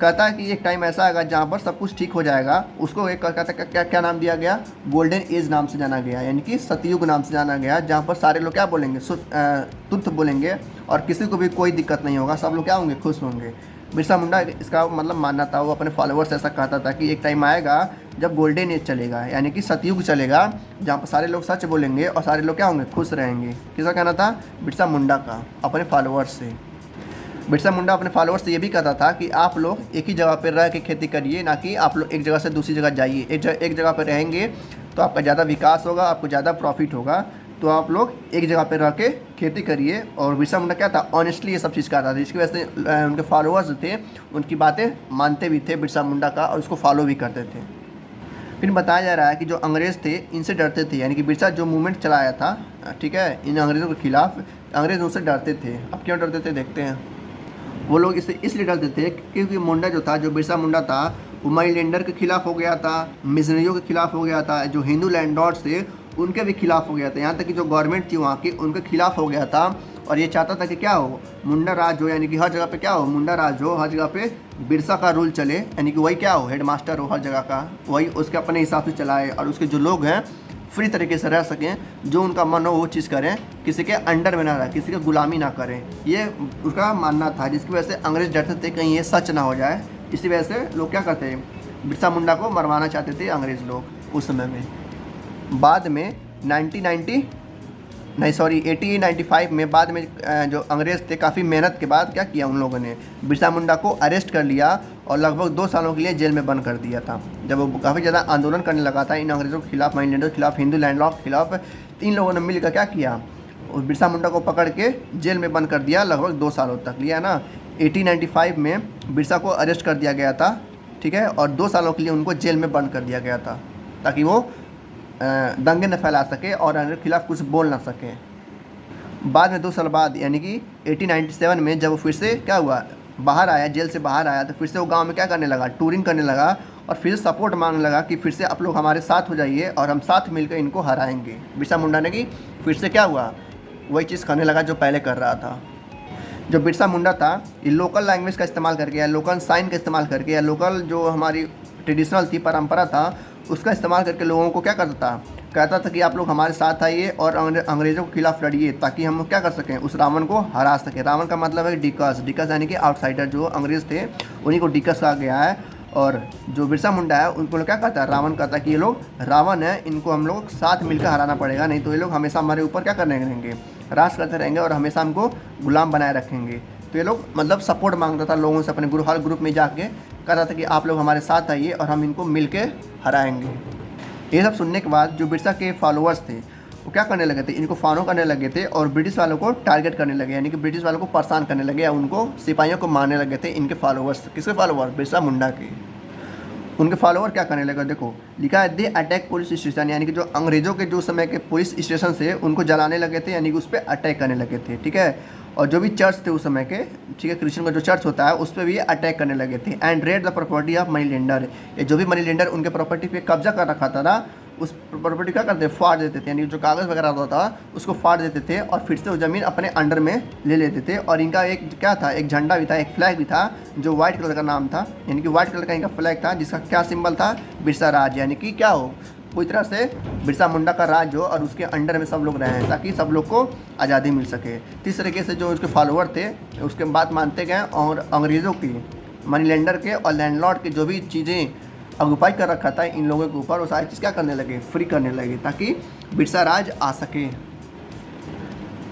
कहता है कि एक टाइम ऐसा आएगा जहाँ पर सब कुछ ठीक हो जाएगा। उसको एक कहता है क्या क्या नाम दिया गया, गोल्डन एज नाम से जाना गया, यानी कि सतयुग नाम से जाना गया, जहाँ पर सारे लोग क्या बोलेंगे, तुच्छ बोलेंगे और किसी को भी कोई दिक्कत नहीं होगा, सब लोग क्या होंगे, खुश होंगे। बिरसा मुंडा इसका मतलब मानना था, वो अपने फॉलोअर्स ऐसा कहता था कि एक टाइम आएगा जब गोल्डन एज चलेगा, यानी कि सतयुग चलेगा, जहाँ पर सारे लोग सच बोलेंगे और सारे लोग क्या होंगे, खुश रहेंगे। किसका कहना था? बिरसा मुंडा का, अपने फॉलोअर्स से। बिरसा मुंडा अपने फॉलोअर्स से ये भी कहता था कि आप लोग एक ही जगह पर रह के खेती करिए, ना कि आप लोग एक जगह से दूसरी जगह जाइए। एक जगह पर रहेंगे तो आपका ज़्यादा विकास होगा, आपको ज़्यादा प्रॉफिट होगा, तो आप लोग एक जगह पे रह के खेती करिए। और बिरसा मुंडा क्या था, ऑनेस्टली ये सब चीज़ करता था, जिसकी वजह से उनके फॉलोअर्स थे उनकी बातें मानते भी थे बिरसा मुंडा का और उसको फॉलो भी करते थे। फिर बताया जा रहा है कि जो अंग्रेज़ थे इनसे डरते थे, यानी कि बिरसा जो मूवमेंट चलाया था, ठीक है, इन अंग्रेज़ों के खिलाफ, अंग्रेज़ उनसे डरते थे। अब क्यों डरते थे देखते हैं। वो लोग इससे इसलिए डरते थे क्योंकि मुंडा जो था, जो बिरसा मुंडा था, वो मनी लेंडर के खिलाफ हो गया था, मिशनरियों के खिलाफ हो गया था, जो हिंदू लैंडलॉर्ड्स थे उनके भी खिलाफ हो गया था, यहाँ तक कि जो गवर्नमेंट थी वहाँ की उनके खिलाफ हो गया था। और ये चाहता था कि क्या हो, मुंडा राज हो, यानी कि हर जगह पे क्या हो, मुंडा राज हो, हर जगह पे बिरसा का रूल चले, यानी कि वही क्या हो, हेड मास्टर हो हर जगह का, वही उसके अपने हिसाब से चलाए और उसके जो लोग हैं फ्री तरीके से रह सकें, जो उनका मन हो वो चीज़ करें, किसी के अंडर में ना रहे, किसी की गुलामी ना करें, ये उसका मानना था। जिसकी वजह से अंग्रेज़ डरते थे कहीं ये सच ना हो जाए, इसी वजह से लोग क्या करते हैं, बिरसा मुंडा को मरवाना चाहते थे अंग्रेज़ लोग उस समय में। बाद में 1895 में बाद में जो अंग्रेज़ थे काफ़ी मेहनत के बाद क्या किया, उन लोगों ने बिरसा मुंडा को अरेस्ट कर लिया और लगभग 2 सालों के लिए जेल में बंद कर दिया था। जब वो काफ़ी ज़्यादा आंदोलन करने लगा था इन अंग्रेज़ों के खिलाफ, मनी लैंडर के खिलाफ, हिंदू लैंडलॉर्ड के खिलाफ, इन लोगों ने मिलकर क्या किया, उस बिरसा मुंडा को पकड़ के जेल में बंद कर दिया लगभग 2 सालों तक, लिया ना। 1895 में बिरसा को अरेस्ट कर दिया गया था, ठीक है, और 2 सालों के लिए उनको जेल में बंद कर दिया गया था ताकि वो दंगे न फैला सके और अंग्रेज़ के खिलाफ कुछ बोल ना सके। बाद में 2 साल बाद, यानी कि 1897 में जब वो फिर से क्या हुआ, बाहर आया, जेल से बाहर आया, तो फिर से वो गांव में क्या करने लगा, टूरिंग करने लगा और फिर से सपोर्ट मांगने लगा कि फिर से आप लोग हमारे साथ हो जाइए और हम साथ मिलकर इनको हराएंगे। बिरसा मुंडा ने कि फिर से क्या हुआ, वही चीज़ करने लगा जो पहले कर रहा था। जो बिरसा मुंडा था ये लोकल लैंग्वेज का इस्तेमाल करके या लोकल साइन का इस्तेमाल करके या लोकल जो हमारी ट्रेडिशनल थी, परंपरा था, उसका इस्तेमाल करके लोगों को क्या करता था, कहता था कि आप लोग हमारे साथ आइए और अंग्रेज़ों के खिलाफ लड़िए ताकि हम क्या कर सकें, उस रावण को हरा सकें। रावण का मतलब है डिकस, डिकस यानी कि आउटसाइडर, जो अंग्रेज़ थे उन्हीं को डिकस कहा गया है। और जो बिरसा मुंडा है उनको क्या कहता है, रावण कहता है कि ये लोग रावण है, इनको हम लोग साथ मिलकर हराना पड़ेगा, नहीं तो ये लोग हमेशा हमारे ऊपर क्या करने रहेंगे, राज करते रहेंगे और हमेशा हमको गुलाम बनाए रखेंगे। तो ये लोग मतलब सपोर्ट मांगता था लोगों से, अपने हर ग्रुप में जाके कहता था कि आप लोग हमारे साथ आइए और हम इनको मिल के हराएँगे। ये सब सुनने के बाद जो बिरसा के फॉलोअर्स थे वो क्या करने लगे थे, इनको फॉलो करने लगे थे और ब्रिटिश वालों को टारगेट करने लगे, यानी कि ब्रिटिश वालों को परेशान करने लगे या उनको सिपाहियों को मारने लगे थे। इनके फॉलोअर्स, किसके फॉलोअर्स, बिरसा मुंडा के। उनके फॉलोअर क्या करने लगे, देखो लिखा है, दे अटैक पुलिस स्टेशन, यानी कि जो अंग्रेज़ों के जो समय के पुलिस स्टेशन से उनको जलाने लगे थे, यानी कि उस पर अटैक करने लगे थे, ठीक है। और जो भी चर्च थे उस समय के, ठीक है, क्रिश्चियन का जो चर्च होता है उस पर भी ये अटैक करने लगे थे। And read the property of money lender, ये जो भी मनी लेंडर उनके प्रॉपर्टी पे कब्जा कर रखा था ना, उस प्रॉपर्टी क्या करते, फाड़ देते थे, यानी जो कागज़ वगैरह होता था उसको फाड़ देते थे और फिर से वो ज़मीन अपने अंडर में ले लेते थे। और इनका एक क्या था, एक झंडा भी था, एक फ्लैग भी था जो वाइट कलर का नाम था, यानी कि वाइट कलर का इनका फ्लैग था, जिसका क्या सिंबल था, बिरसा राज, यानी कि क्या हो, पूरी तरह से बिरसा मुंडा का राज हो और उसके अंडर में सब लोग रहें ताकि सब लोग को आज़ादी मिल सके। इस तरीके से जो उसके फॉलोअर थे उसके बात मानते गए और अंग्रेज़ों की, मनी लेंडर के और लैंडलॉर्ड के जो भी चीज़ें ऑक्यूपाई कर रखा था इन लोगों के ऊपर, वो सारी चीज़ क्या करने लगे, फ्री करने लगे ताकि बिरसा राज आ सके।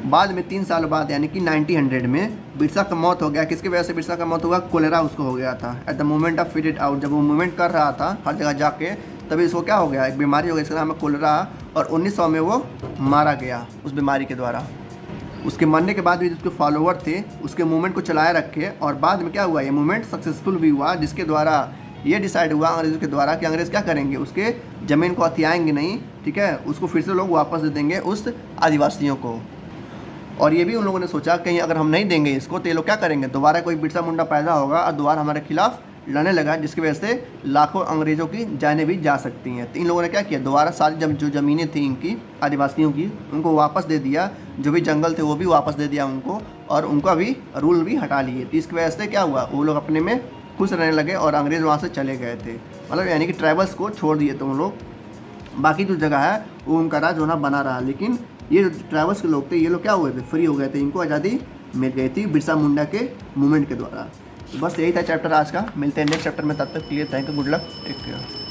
बाद में 3 साल बाद यानी कि 1900 में बिरसा का मौत हो गया। किसकी वजह से बिरसा का मौत हुआ, कोलेरा उसको हो गया था at the moment of fit it out, जब वो मूवमेंट कर रहा था हर जगह जाके तभी इसको क्या हो गया, एक बीमारी हो गई, इसका नाम है कोलेरा, और 1900 में वो मारा गया उस बीमारी के द्वारा। उसके मरने के बाद भी उसके फॉलोवर थे, उसके मूवमेंट को चलाए रखे, और बाद में क्या हुआ, ये मूवमेंट सक्सेसफुल भी हुआ, जिसके द्वारा ये डिसाइड हुआ अंग्रेज़ों के द्वारा कि अंग्रेज़ क्या करेंगे, उसके ज़मीन को हथियाएंगे नहीं, ठीक है, उसको फिर से लोग वापस दे देंगे उस आदिवासियों को। और ये भी उन लोगों ने सोचा कहीं अगर हम नहीं देंगे इसको तो ये लोग क्या करेंगे, दोबारा कोई बिरसा मुंडा पैदा होगा और दोबारा हमारे खिलाफ लड़ने लगा, जिसकी वजह से लाखों अंग्रेज़ों की जानें भी जा सकती हैं। तो इन लोगों ने क्या किया, दोबारा सारी जो ज़मीनें थी इनकी आदिवासियों की, उनको वापस दे दिया, जो भी जंगल थे वो भी वापस दे दिया उनको, और उनका भी रूल भी हटा लिए। तो इसकी वजह से क्या हुआ, वो लोग अपने में खुश रहने लगे और अंग्रेज़ वहाँ से चले गए थे। मतलब यानी कि ट्राइबल्स को छोड़ दिए तो उन लोग, बाकी जो जगह है वो उनका राज होना बना रहा। लेकिन ये जो ट्राइबल्स के लोग थे, ये लोग क्या हुए थे, फ्री हो गए थे, इनको आज़ादी मिल गई थी बिरसा मुंडा के मूवमेंट के द्वारा। तो बस यही था चैप्टर आज का, मिलते हैं नेक्स्ट चैप्टर में, तब तक के लिए thank you, good luck, take care.